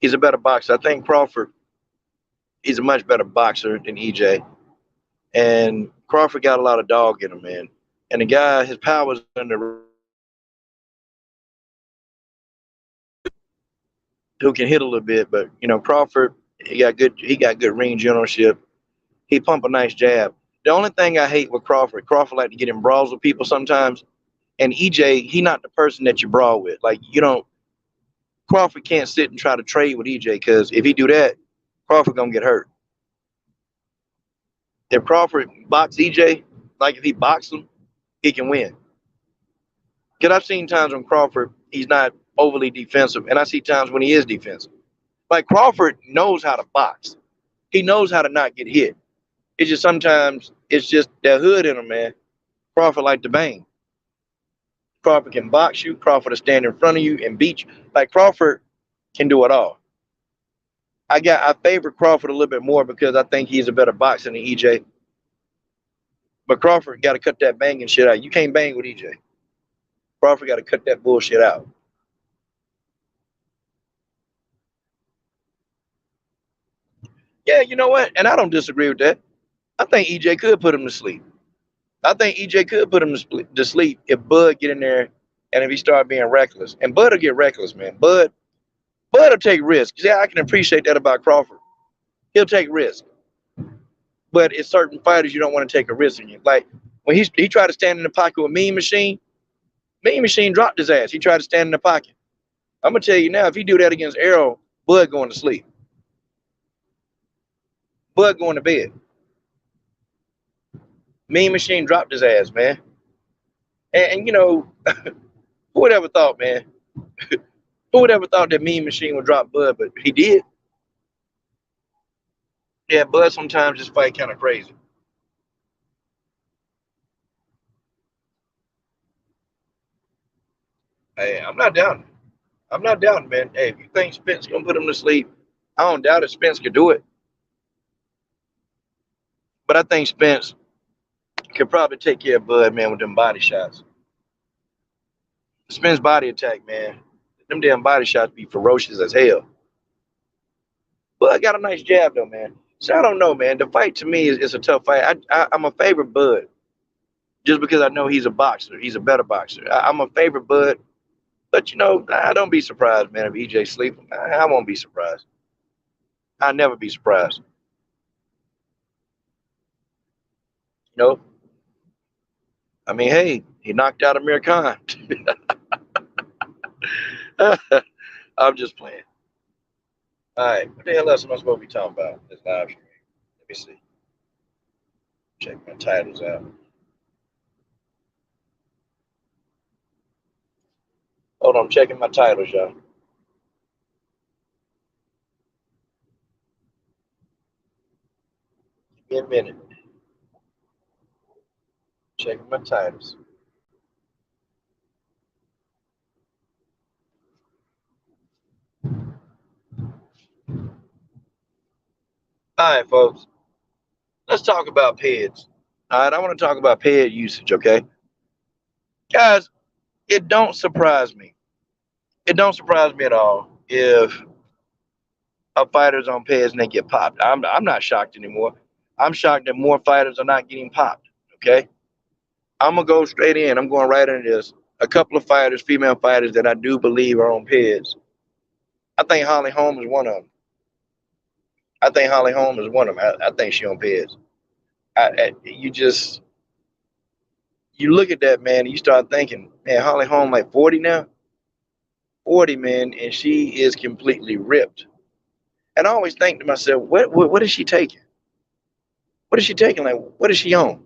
He's a better boxer. I think Crawford, he's a much better boxer than EJ. And Crawford got a lot of dog in him, man. And the guy, his power's under who can hit a little bit, but you know, Crawford, he got good range generalship. He pump a nice jab. The only thing I hate with Crawford like to get in brawls with people sometimes. And EJ, he not the person that you brawl with. Like, you don't, Crawford can't sit and try to trade with EJ, because if he do that, Crawford gonna get hurt. If Crawford box EJ, like if he boxes him, he can win. Because I've seen times when Crawford, he's not overly defensive, and I see times when he is defensive. Like, Crawford knows how to box. He knows how to not get hit. It's just sometimes it's just that hood in him, man. Crawford like to bang. Crawford can box you. Crawford will stand in front of you and beat you. Like, Crawford can do it all. I favor Crawford a little bit more because I think he's a better boxer than EJ. But Crawford got to cut that banging shit out. You can't bang with EJ. Crawford got to cut that bullshit out. Yeah, you know what? And I don't disagree with that. I think EJ could put him to sleep. I think EJ could put him to sleep if Bud get in there and if he start being reckless. And Bud will get reckless, man. Bud will take risks. Yeah, I can appreciate that about Crawford. He'll take risks. But it's certain fighters you don't want to take a risk in. Like when he tried to stand in the pocket with Mean Machine dropped his ass. He tried to stand in the pocket. I'm gonna tell you now, if he do that against Errol, Bud going to sleep. Bud going to bed. Mean Machine dropped his ass, man. And you know, who would ever thought, man? Who would ever thought that Mean Machine would drop Bud? But he did. Yeah, Bud sometimes just fight kind of crazy. Hey, I'm not down. I'm not down, man. Hey, if you think Spence gonna put him to sleep, I don't doubt it. Spence could do it. But I think Spence could probably take care of Bud, man, with them body shots. Spence body attack, man. Them damn body shots be ferocious as hell. Bud got a nice jab though, man. So I don't know, man. The fight to me is a tough fight. I'm a favorite Bud just because I know he's a boxer. He's a better boxer. I'm a favorite Bud, but you know, I don't be surprised, man. If EJ sleep, I won't be surprised. I'll never be surprised. You know, I mean, hey, he knocked out Amir Khan. I'm just playing. All right, what the hell else am I supposed to be talking about this live stream? Let me see. Check my titles out. Hold on, I'm checking my titles, y'all. Give me a minute. Checking my titles. All right, folks. Let's talk about Peds. All right, I want to talk about Ped usage, okay? Guys, it don't surprise me. It don't surprise me at all if a fighter's on Peds and they get popped. I'm not shocked anymore. I'm shocked that more fighters are not getting popped, okay? I'm going to go straight in. I'm going right into this. A couple of fighters, female fighters that I do believe are on Peds. I think Holly Holm is one of them. I think Holly Holm is one of them. I think she on Peds. You look at that, man, and you start thinking, man, Holly Holm like 40 now? 40, man, and she is completely ripped. And I always think to myself, what is she taking? What is she taking? Like, what is she on?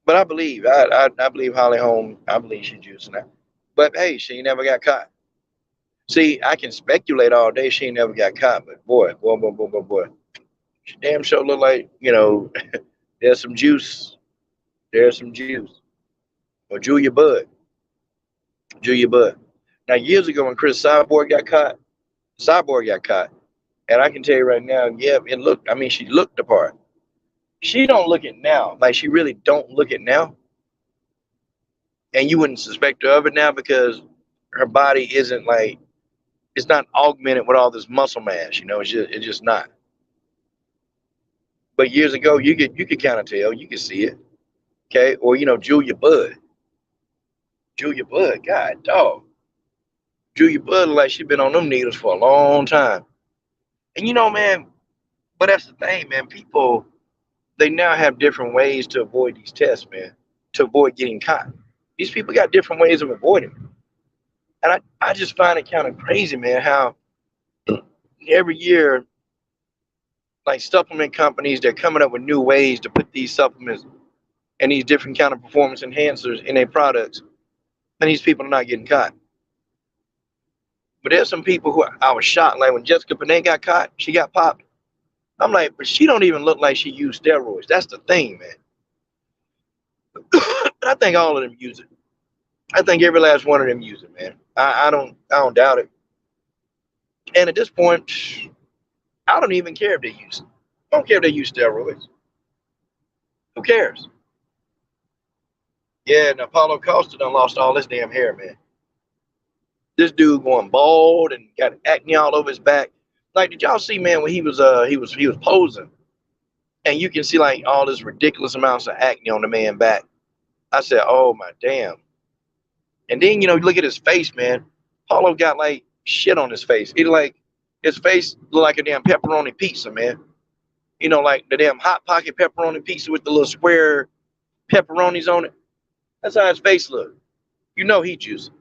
But I believe Holly Holm, I believe she's juicing that. But hey, she never got caught. See, I can speculate all day she never got caught, but boy. She damn sure look like, there's some juice. There's some juice. Or Julia Budd. Julia Budd. Now, years ago when Chris Cyborg got caught. And I can tell you right now, yeah, she looked the part. She don't look it now. Like, she really don't look it now. And you wouldn't suspect her of it now because her body isn't like, it's not augmented with all this muscle mass, it's just not. But years ago, you could kind of tell, you could see it. Okay. Or, Julia Budd. Julia Budd, God dog. Julia Budd, like she been on them needles for a long time. And man, But that's the thing, man. People, they now have different ways to avoid these tests, man, to avoid getting caught. These people got different ways of avoiding it. And I just find it kind of crazy, man, how every year, like supplement companies, they're coming up with new ways to put these supplements and these different kind of performance enhancers in their products, and these people are not getting caught. But there's some people who I was shocked, like when Jessica Bonet got caught, she got popped. I'm like, but she don't even look like she used steroids. That's the thing, man. I think all of them use it. I think every last one of them use it, man. I don't doubt it. And at this point, I don't even care if they use it. I don't care if they use steroids. Who cares? Yeah, and Apollo Costa done lost all his damn hair, man. This dude going bald and got acne all over his back. Like, did y'all see, man, when he was posing, and you can see like all this ridiculous amounts of acne on the man back. I said, oh my damn. And then you look at his face, man. Paulo got like shit on his face. It like his face looked like a damn pepperoni pizza, man. Like the damn hot pocket pepperoni pizza with the little square pepperonis on it. That's how his face looked. He juicing.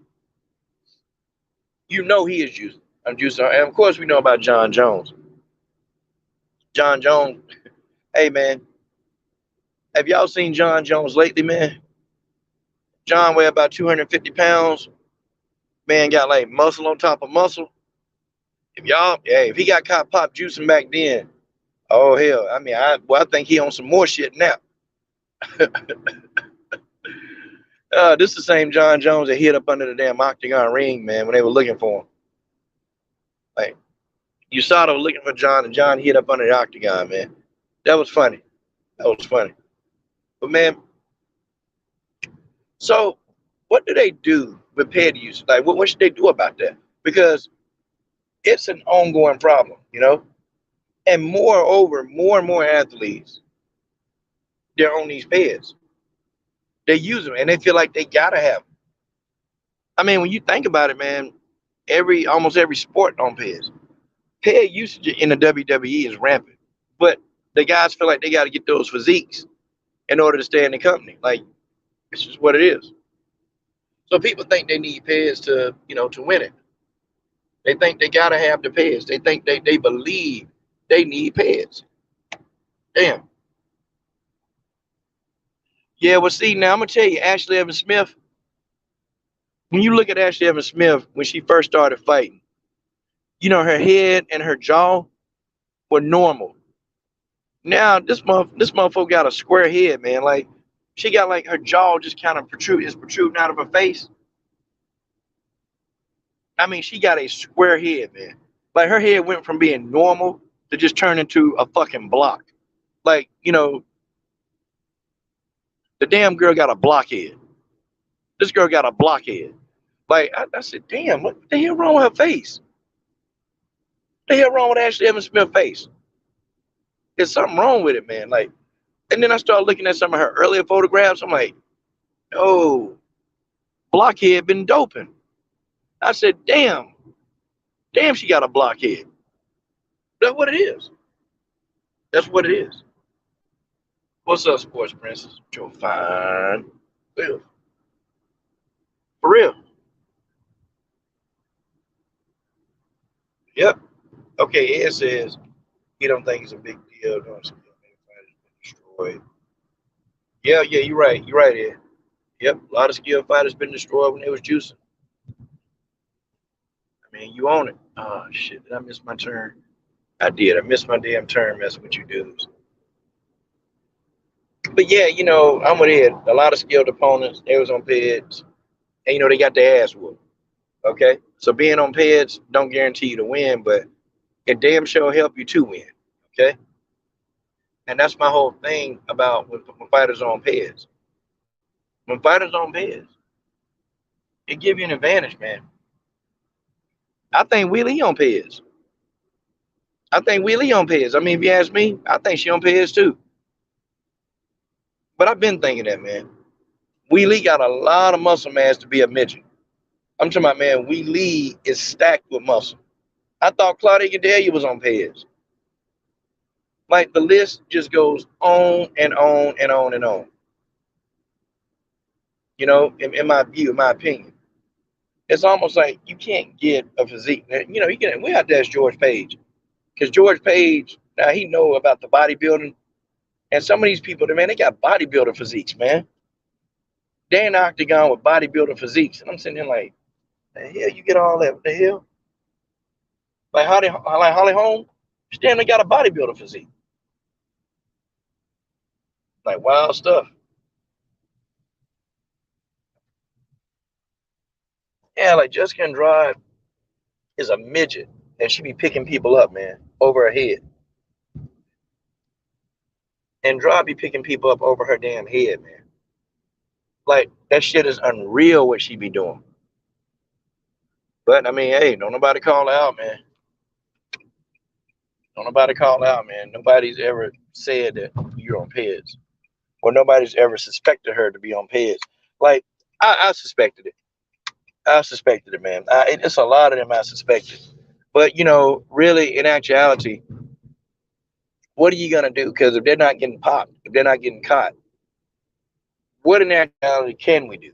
He is juicing. I'm juicing. And of course we know about John Jones. John Jones. Hey man, have y'all seen John Jones lately, man? John weighed about 250 pounds. Man got like muscle on top of muscle. If he got caught pop juicing back then, oh hell, I mean, I think he on some more shit now. This is the same John Jones that hid up under the damn octagon ring, man, when they were looking for him. Like, USADA was looking for John, and John hid up under the octagon, man. That was funny. But man, so what do they do with ped use? Like, what should they do about that? Because it's an ongoing problem, And moreover, more and more athletes, they're on these peds. They use them, and they feel like they gotta have them. I mean, when you think about it, man, almost every sport on peds. Ped usage in the WWE is rampant, but the guys feel like they got to get those physiques in order to stay in the company. Like, it's just what it is. So people think they need peds to win it. They think they gotta have the peds. They think they believe they need peds. Damn. Yeah, well, see, now I'm gonna tell you, Ashley Evans Smith. When you look at Ashley Evans Smith when she first started fighting, her head and her jaw were normal. Now this motherfucker got a square head, man. Like, she got like her jaw just kind of protruding out of her face. I mean, she got a square head, man. Like, her head went from being normal to just turn into a fucking block. Like, the damn girl got a blockhead. This girl got a blockhead. Like, I said, damn, what the hell wrong with her face? What the hell wrong with Ashley Evans Smith's face? There's something wrong with it, man. Like, and then I started looking at some of her earlier photographs. I'm like, oh, blockhead been doping. I said, damn, she got a blockhead. That's what it is. That's what it is. What's up, Sports Princess? You're fine. For real. Yep. Okay, it says he don't think it's a big deal. Don't skill fighters been destroyed. Yeah, you're right. You're right, Ed. Yep, a lot of skilled fighters been destroyed when they was juicing. I mean, you own it. Oh shit, did I miss my turn? I did. I missed my damn turn messing with you dudes. But yeah, I'm with Ed. A lot of skilled opponents, they was on peds, and they got their ass whooped. Okay? So being on peds don't guarantee you to win, but it damn sure help you to win. Okay? And that's my whole thing about when fighters are on peds. When fighters on peds, it give you an advantage, man. I think Willie on peds. I mean, if you ask me, I think she on peds too. But I've been thinking that, man. Willie got a lot of muscle mass to be a midget. I'm talking about, man, Willie is stacked with muscle. I thought Claudia Gadelha was on peds. Like the list just goes on and on and on and on. You know, in my view, in my opinion, it's almost like you can't get a physique. You know, we have to ask George Page, because George Page, now he know about the bodybuilding, and some of these people, man, they got bodybuilder physiques, man. They in the octagon with bodybuilder physiques, and I'm sitting here like, the hell you get all that? What the hell? Like Holly Holm, she damn got a bodybuilder physique. Like wild stuff. Yeah, like Jessica Andrade is a midget, and she be picking people up, man, over her head. Andrade be picking people up over her damn head, man. Like that shit is unreal what she be doing. But I mean, hey, don't nobody call her out, man. Don't nobody call her out, man. Nobody's ever said that you're on Peds, or nobody's ever suspected her to be on Peds. Like I suspected it. I suspected it, man. It's a lot of them I suspected. But you know, really, in actuality, what are you gonna do? Because if they're not getting popped, if they're not getting caught, what in actuality can we do?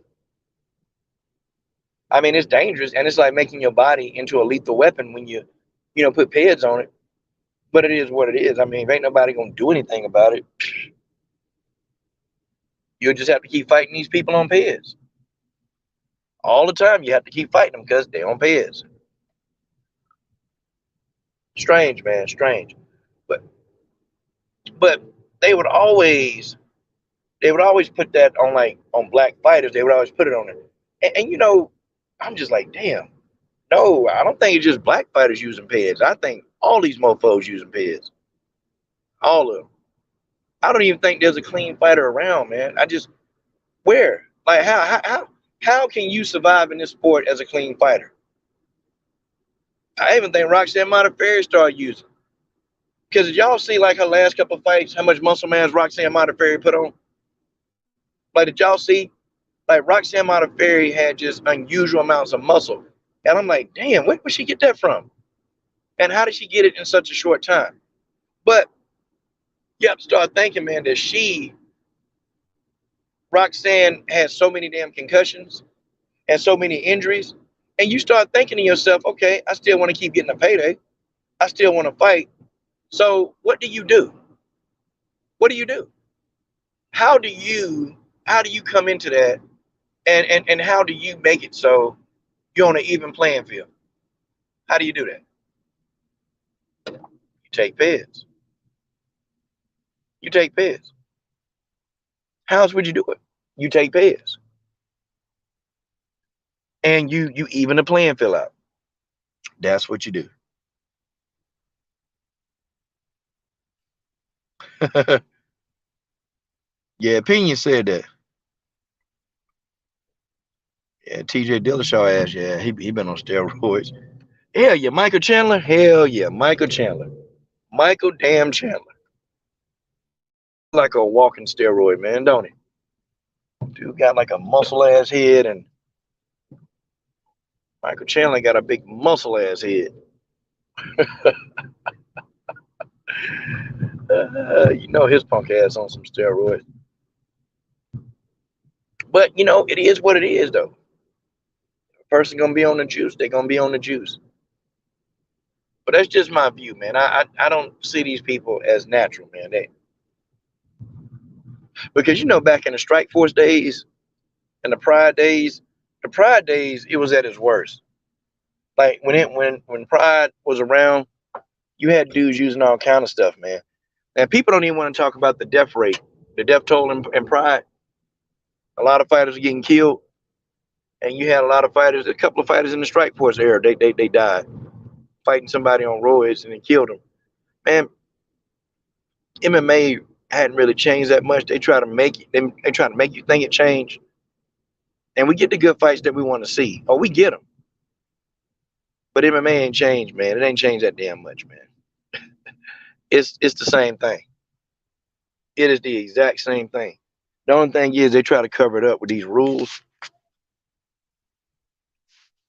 I mean, it's dangerous, and it's like making your body into a lethal weapon when you know, put pads on it. But it is what it is. I mean, if ain't nobody gonna do anything about it, you'll just have to keep fighting these people on pads all the time. You have to keep fighting them because they're on pads. Strange, man, strange. But but they would always put that on, like on black fighters. They would always put it on it, and you know, I'm just like, damn. No, I don't think it's just black fighters using pads. I think all these mofos using pads. All of them. I don't even think there's a clean fighter around, man. I just where? Like how can you survive in this sport as a clean fighter? I even think Roxanne Modafferi started using. Because did y'all see like her last couple of fights, how much muscle mass Roxanne Modafferi put on? Like did y'all see? Like Roxanne Modafferi had just unusual amounts of muscle. And I'm like, damn, where would she get that from? And how did she get it in such a short time? But you have to start thinking, man, that Roxanne, has so many damn concussions and so many injuries. And you start thinking to yourself, okay, I still want to keep getting a payday. I still want to fight. So what do you do? What do you do? How do you come into that, and how do you make it so you're on an even playing field? How do you do that? You take Peds. You take Peds. How else would you do it? You take Peds. And you even the playing field out. That's what you do. Yeah, opinion said that. Yeah, TJ Dillashaw ass, yeah, he been on steroids. Hell yeah, Michael Chandler. Hell yeah, Michael Chandler. Michael damn Chandler. Like a walking steroid, man, don't he? Dude got like a muscle ass head, and Michael Chandler got a big muscle ass head. You know his punk ass on some steroids. But you know, it is what it is though. A person gonna be on the juice, they're gonna be on the juice. But that's just my view, man. I don't see these people as natural, man. Because you know, back in the Strike Force days and the Pride days, it was at its worst. Like when Pride was around, you had dudes using all kind of stuff, man. And people don't even want to talk about the death rate, the death toll in Pride. A lot of fighters are getting killed, and you had a lot of fighters, a couple of fighters in the Strike Force era, they died fighting somebody on roids and it killed them. Man, MMA hadn't really changed that much. They try to make it, they try to make you think it changed, and we get the good fights that we want to see. Oh, we get them, but MMA ain't changed, man. It ain't changed that damn much, man. It's the same thing. It is the exact same thing. The only thing is they try to cover it up with these rules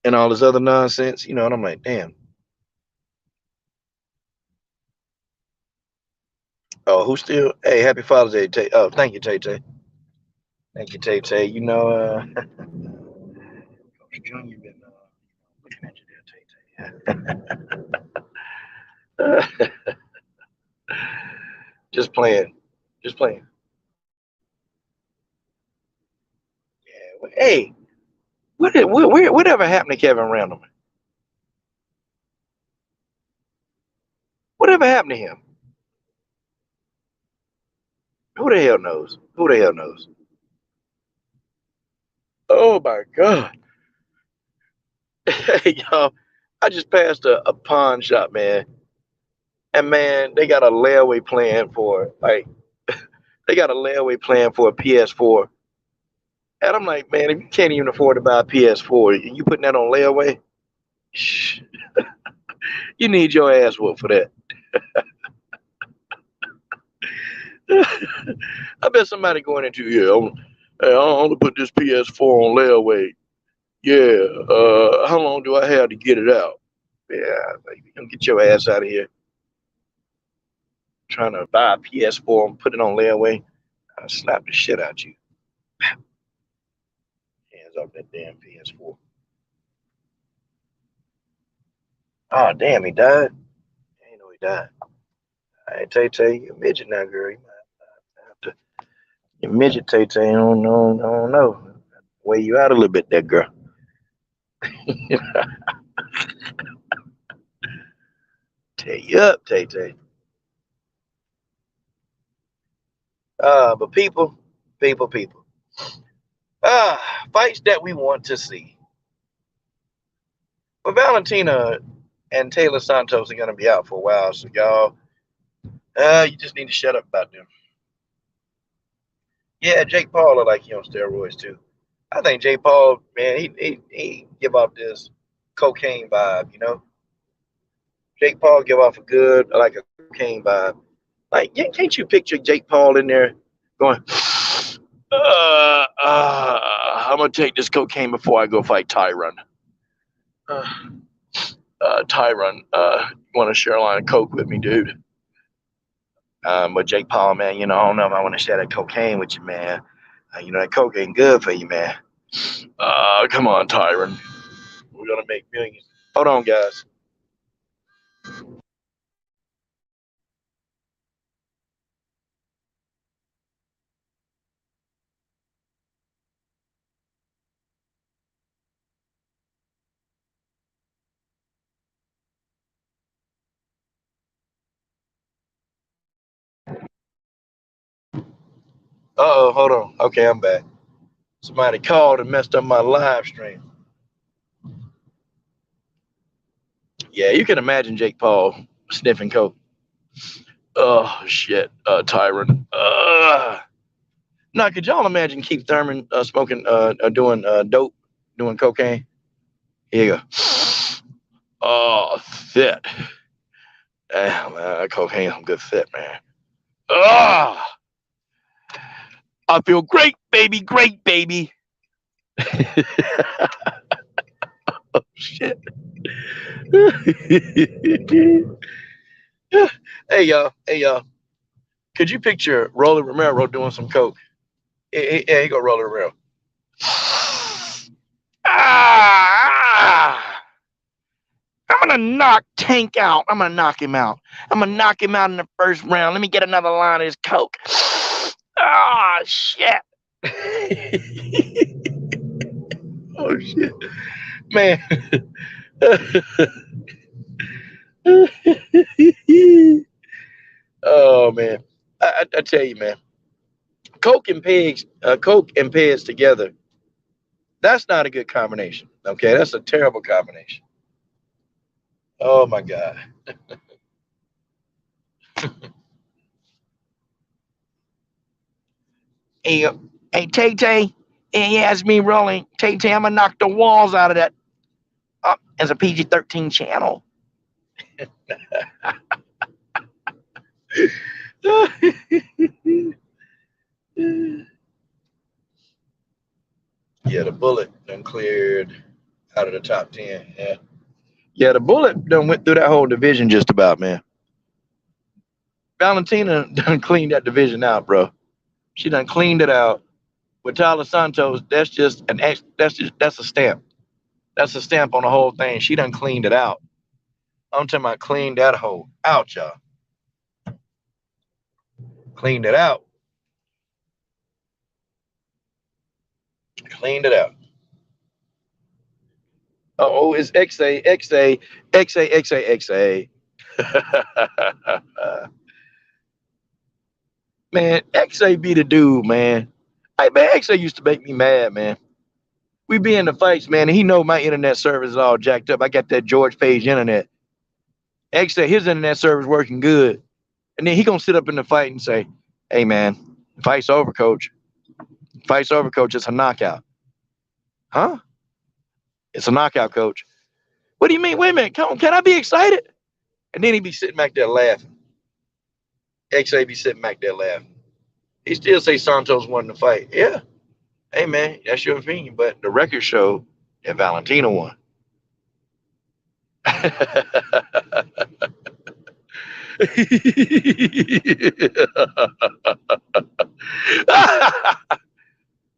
and all this other nonsense, you know. And I'm like, damn. Oh, who still? Hey, happy Father's Day, Tay. Oh, thank you, Tay Tay. Thank you, Tay Tay. You know, Coach Junior been looking at you there, Tay Tay. Just playing, just playing. Yeah. Hey, whatever happened to Kevin Randleman? Whatever happened to him? Who the hell knows? Who the hell knows? Oh my God. Hey, y'all, I just passed a pawn shop, man. And man, they got a layaway plan for it. Like, they got a layaway plan for a PS4. And I'm like, man, if you can't even afford to buy a PS4, you putting that on layaway? Shh, you need your ass whooped for that. I bet somebody going into, yeah, I want to put this PS4 on layaway. Yeah, how long do I have to get it out? Yeah, you can get your ass out of here. Trying to buy a PS4 and put it on layaway. I'll slap the shit out you. Hands off that damn PS4. Oh, damn, he died. I ain't know he died. I Tay Tay, you a midget now, girl. You might have to. You midget, Tay Tay. I don't know. Weigh you out a little bit, that girl. Tear you up, Tay Tay. But people. Fights that we want to see. But Valentina and Taylor Santos are going to be out for a while, so y'all, you just need to shut up about them. Yeah, Jake Paul look like he on steroids too. I think Jake Paul, man, he give off this cocaine vibe, you know. Jake Paul give off a good like a cocaine vibe. Like, can't you picture Jake Paul in there going, I'm gonna take this cocaine before I go fight Tyron. Tyron, you want to share a line of coke with me, dude? But Jake Paul, man, you know, I don't know if I want to share that cocaine with you, man. You know, that coke ain't good for you, man. Come on, Tyron. We're gonna make millions. Hold on, guys. Uh-oh, hold on. Okay, I'm back. Somebody called and messed up my live stream. Yeah, you can imagine Jake Paul sniffing coke. Oh shit, Tyron. Now, could y'all imagine Keith Thurman smoking, doing dope, doing cocaine? Here you go. Oh, fit. Damn, man, cocaine, some good fit, man. Ah, I feel great, baby, great, baby. Oh shit. Hey y'all. Could you picture Rolly Romero doing some coke? Hey, here you go, Rolly Romero. Ah! I'm gonna knock Tank out. I'm gonna knock him out. I'm gonna knock him out in the first round. Let me get another line of his coke. Ah, shit. Oh shit, man. Oh man, I tell you, man. Coke and Peds together. That's not a good combination. Okay, that's a terrible combination. Oh my god. Hey, hey, Tay Tay. Yeah, it's me rolling. Tay Tay, I'm gonna knock the walls out of that. As a PG-13 channel. Yeah, the bullet done cleared out of the top 10. Yeah, the bullet done went through that whole division just about, man. Valentina done cleaned that division out, bro. She done cleaned it out. With Tyler Santos, that's just that's a stamp. That's a stamp on the whole thing. She done cleaned it out. I'm talking about cleaned that hole out, y'all. Cleaned it out. Cleaned it out. Oh, it's XA, XA, XA, XA, XA. Man, XA be the dude, man. Hey, man, XA used to make me mad, man. We be in the fights, man, and he know my internet service is all jacked up. I got that George Page internet. XA, his internet service working good. And then he gonna sit up in the fight and say, hey, man, the fight's over, coach. The fight's over, coach. It's a knockout. Huh? It's a knockout, coach. What do you mean? Wait a minute. Come on, can I be excited? And then he be sitting back there laughing. XA be sitting back there laughing. He still say Santos won the fight. Yeah. Hey, man, that's your opinion. But the record showed that Valentina won.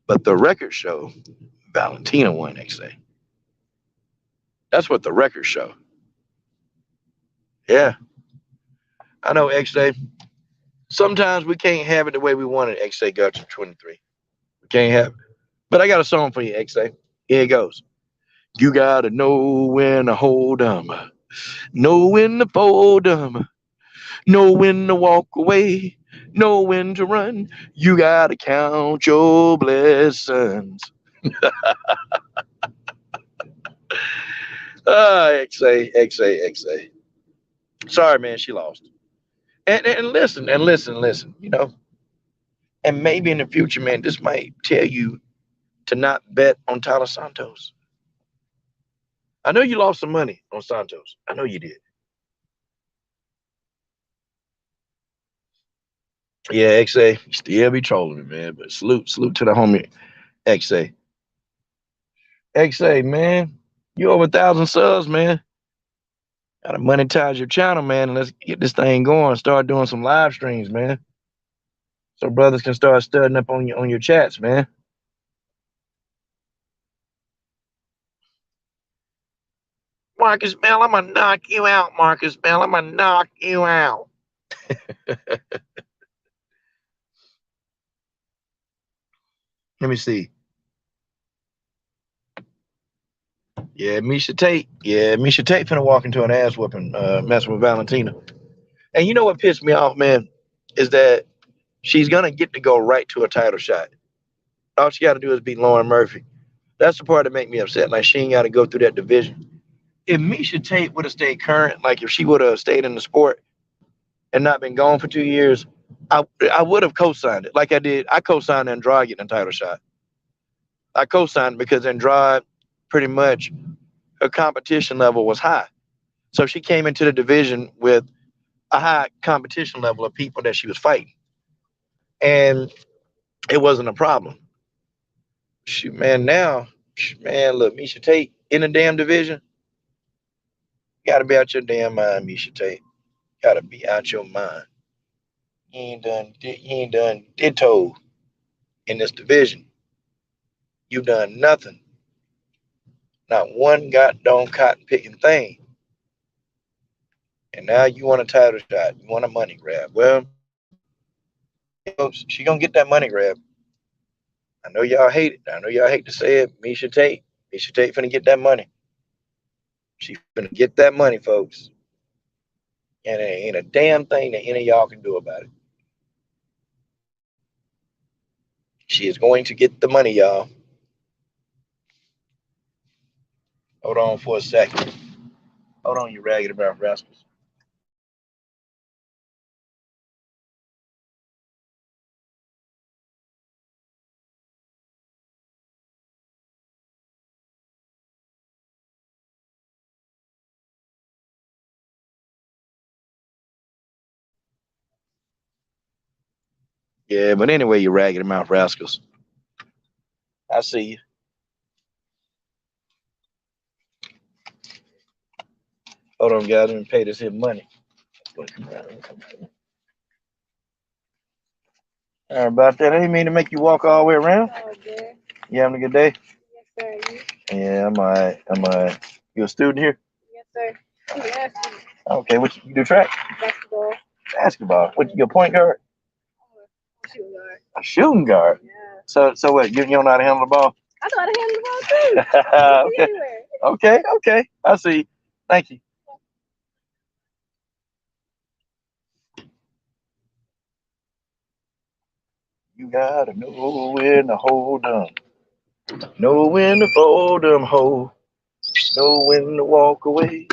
But the record show Valentina won, XA. That's what the records show. Yeah. I know, XA. Sometimes we can't have it the way we want it, XA Gotcha 23. We can't have it. But I got a song for you, XA. Here it goes. You gotta know when to hold 'em, know when to fold 'em, know when to walk away, know when to run. You gotta count your blessings. XA, XA, XA. Sorry, man, she lost. And listen, listen, you know, and maybe in the future, man, this might tell you to not bet on Tyler Santos. I know you lost some money on Santos. I know you did. Yeah, XA, you still be trolling me, man. But salute to the homie XA. XA, man, you over 1,000 subs, man. Gotta monetize your channel, man. And let's get this thing going. Start doing some live streams, man. So brothers can start studying up on your chats, man. Marcus Bell, I'm gonna knock you out, Marcus Bell. I'm gonna knock you out. Let me see. Yeah, Misha Tate. Yeah, Misha Tate finna walk into an ass whooping, messing with Valentina. And you know what pissed me off, man, is that she's gonna get to go right to a title shot. All she got to do is beat Lauren Murphy. That's the part that make me upset. Like she ain't got to go through that division. If Misha Tate would have stayed current, like if she would have stayed in the sport and not been gone for 2 years, I would have co-signed it like I did. I co-signed Andrade getting a title shot. I co-signed because Andrade pretty much her competition level was high. So she came into the division with a high competition level of people that she was fighting. And it wasn't a problem. Shoot, man, now, man, look, Misha Tate in the damn division. Gotta be out your damn mind, Misha Tate. Gotta be out your mind. You ain't done ditto in this division. You done nothing. Not one goddamn cotton picking thing. And now you want a title shot. You want a money grab. Well, folks, she gonna get that money grab. I know y'all hate it. I know y'all hate to say it. Misha Tate. Misha Tate finna get that money. She finna get that money, folks. And there ain't a damn thing that any of y'all can do about it. She is going to get the money, y'all. Hold on for a second. Hold on, you ragged about rascals. Yeah, but anyway, you ragged mouth rascals. I see you. Hold on, guys. Let me pay this here money. Sorry about that. I didn't mean to make you walk all the way around. Oh, good. You having a good day? Yes, sir. You? Yeah, I'm alright. I'm alright. You a student here? Yes, sir. Yes, Okay, what you do track? basketball. Basketball. What you a point guard? Shooting guard. A shooting guard. Yeah. So what? You don't know how to handle the ball? I know how to handle the ball too. Okay. Anywhere. Okay. I see. Thank you. You gotta know when to hold 'em, know when to fold 'em, know when to walk away.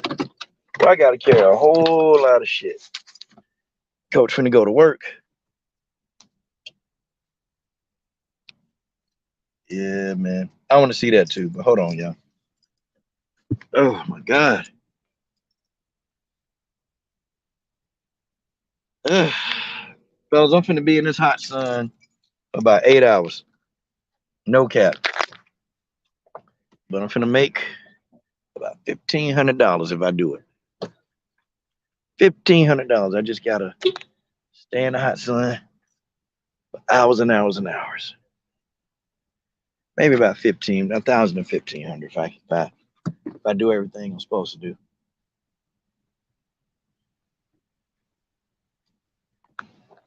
Well, I gotta carry a whole lot of shit. Coach finna go to work. Yeah, man. I want to see that too, but hold on, y'all. Oh my God. Ugh. Fellas, I'm finna be in this hot sun for about 8 hours. No cap. But I'm finna make about $1,500 if I do it. $1,500. I just gotta stay in the hot sun for hours and hours and hours. Maybe about 1,000 to 1,500 if I do everything I'm supposed to do.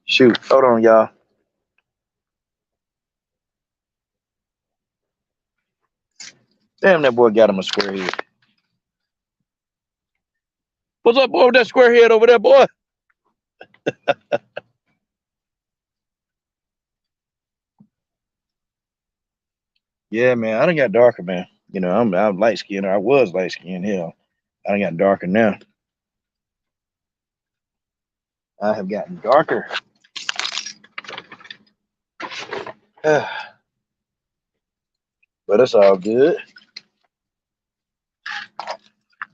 Shoot, hold on, y'all. Damn, that boy got him a square head. What's up, boy, with that square head over there, boy? Yeah, man, I done got darker, man. You know, I'm light skinned, or I was light skinned. Hell, I done got darker now. I have gotten darker. But it's all good.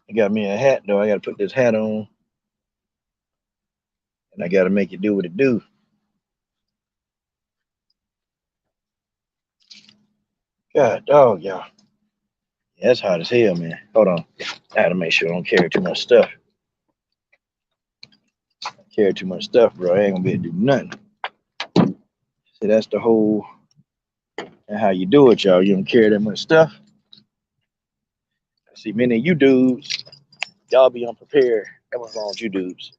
I got me a hat though. I gotta put this hat on, and I gotta make it do what it do. God dog, y'all. Yeah, that's hot as hell, man. Hold on. I gotta make sure I don't carry too much stuff. Carry too much stuff, bro. I ain't gonna be able to do nothing. See, that's the whole and how you do it, y'all. You don't carry that much stuff. See, many of you dudes, y'all be unprepared. That's what's wrong with you dudes.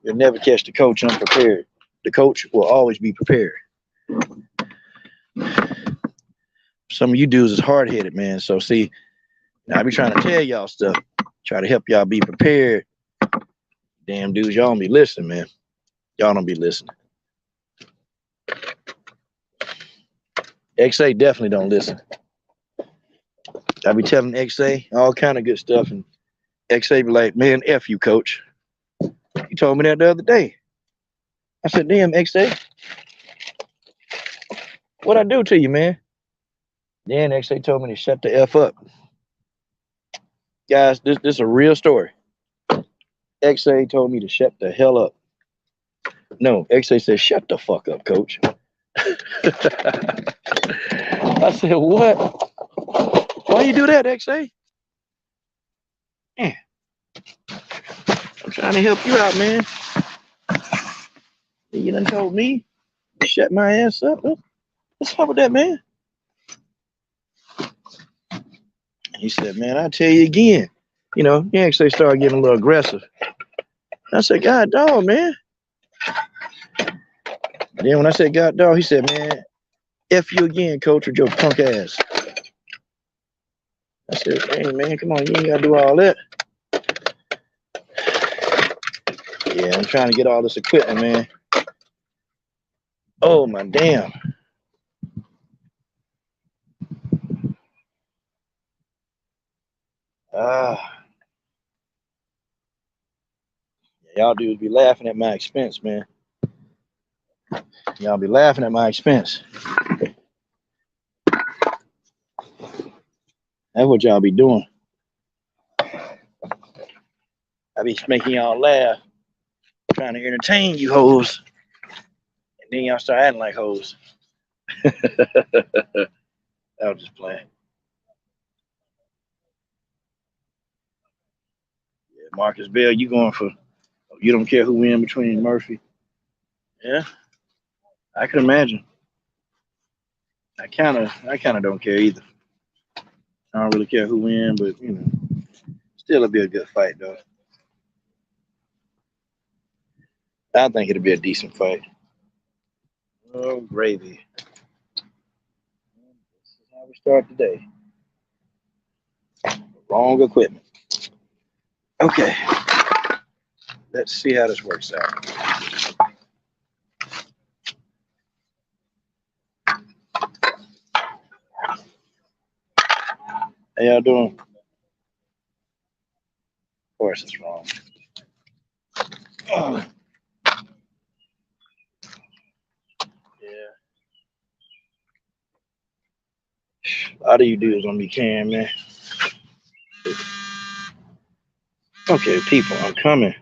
You'll never catch the coach unprepared. The coach will always be prepared. Some of you dudes is hard headed, man. So see, I be trying to tell y'all stuff, try to help y'all be prepared. Damn dudes, y'all don't be listening, man. Y'all don't be listening. XA definitely don't listen. I be telling XA all kind of good stuff, and XA be like, man, F you, coach. You told me that the other day. I said, damn, XA, what I do to you, man? Then XA told me to shut the F up. Guys, this is a real story. XA told me to shut the hell up. No, XA said, shut the fuck up, coach. I said, what? Why you do that, XA? Man, I'm trying to help you out, man. You done told me to shut my ass up. What's up with that, man? He said, man, I'll tell you again. You know, he actually started getting a little aggressive. I said, God dog, man. Then when I said God dog, he said, man, F you again, coach, with your punk ass. I said, hey, man, come on, you ain't got to do all that. Yeah, I'm trying to get all this equipment, man. Oh, my damn. Y'all dudes be laughing at my expense, man. Y'all be laughing at my expense. That's what y'all be doing. I be making y'all laugh, trying to entertain you hoes. And then y'all start acting like hoes. I was just playing. Yeah, Marcus Bell, you going for, you don't care who win between Murphy. Yeah, I can imagine. I kind of don't care either. I don't really care who wins, but you know, still it'll be a good fight though. I think it'll be a decent fight. Oh gravy! This is how we start today. Wrong equipment. Okay, let's see how this works out. How y'all doing? Of course it's wrong. Oh. Yeah. A lot of you dudes gonna be can, man. Okay, people, I'm coming.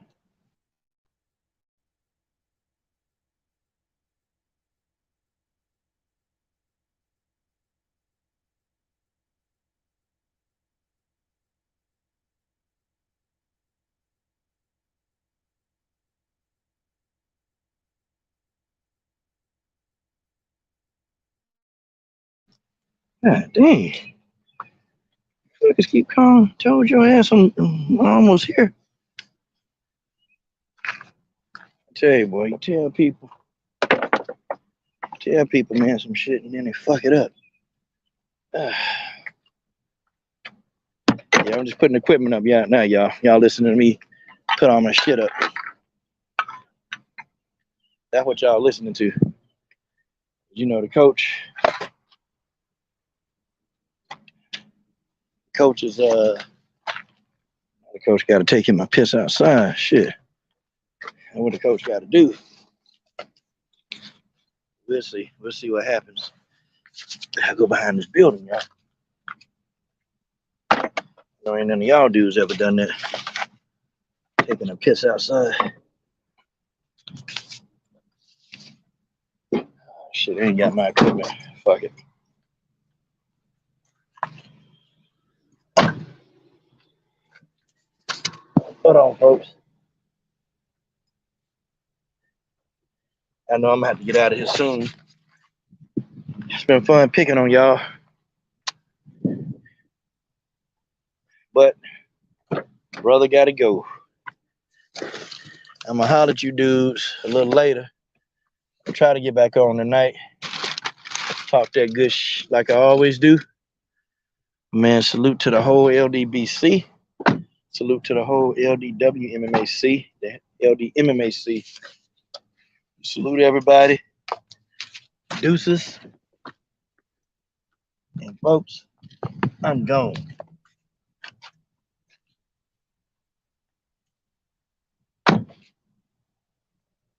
God dang. Just keep calm. Told your ass I'm almost here. I tell you, boy, you tell people, man, some shit, and then they fuck it up. Yeah, I'm just putting equipment up now, y'all. Y'all listening to me put all my shit up. That's what y'all listening to. You know, the coach is the coach got to take him my piss outside. Shit. And what the coach got to do. We'll see. We'll see what happens. I go behind this building, y'all. No, ain't none of y'all dudes ever done that. Taking a piss outside. Shit, I ain't got my equipment. Fuck it. Hold on, folks. I know I'm gonna have to get out of here soon. It's been fun picking on y'all. But brother gotta go. I'm gonna holler at you dudes a little later. I'll try to get back on tonight. Talk that good like I always do. Man, salute to the whole LDBC. Salute to the whole LDW MMAC. The LD MMAC. Salute everybody. Deuces. And folks, I'm gone.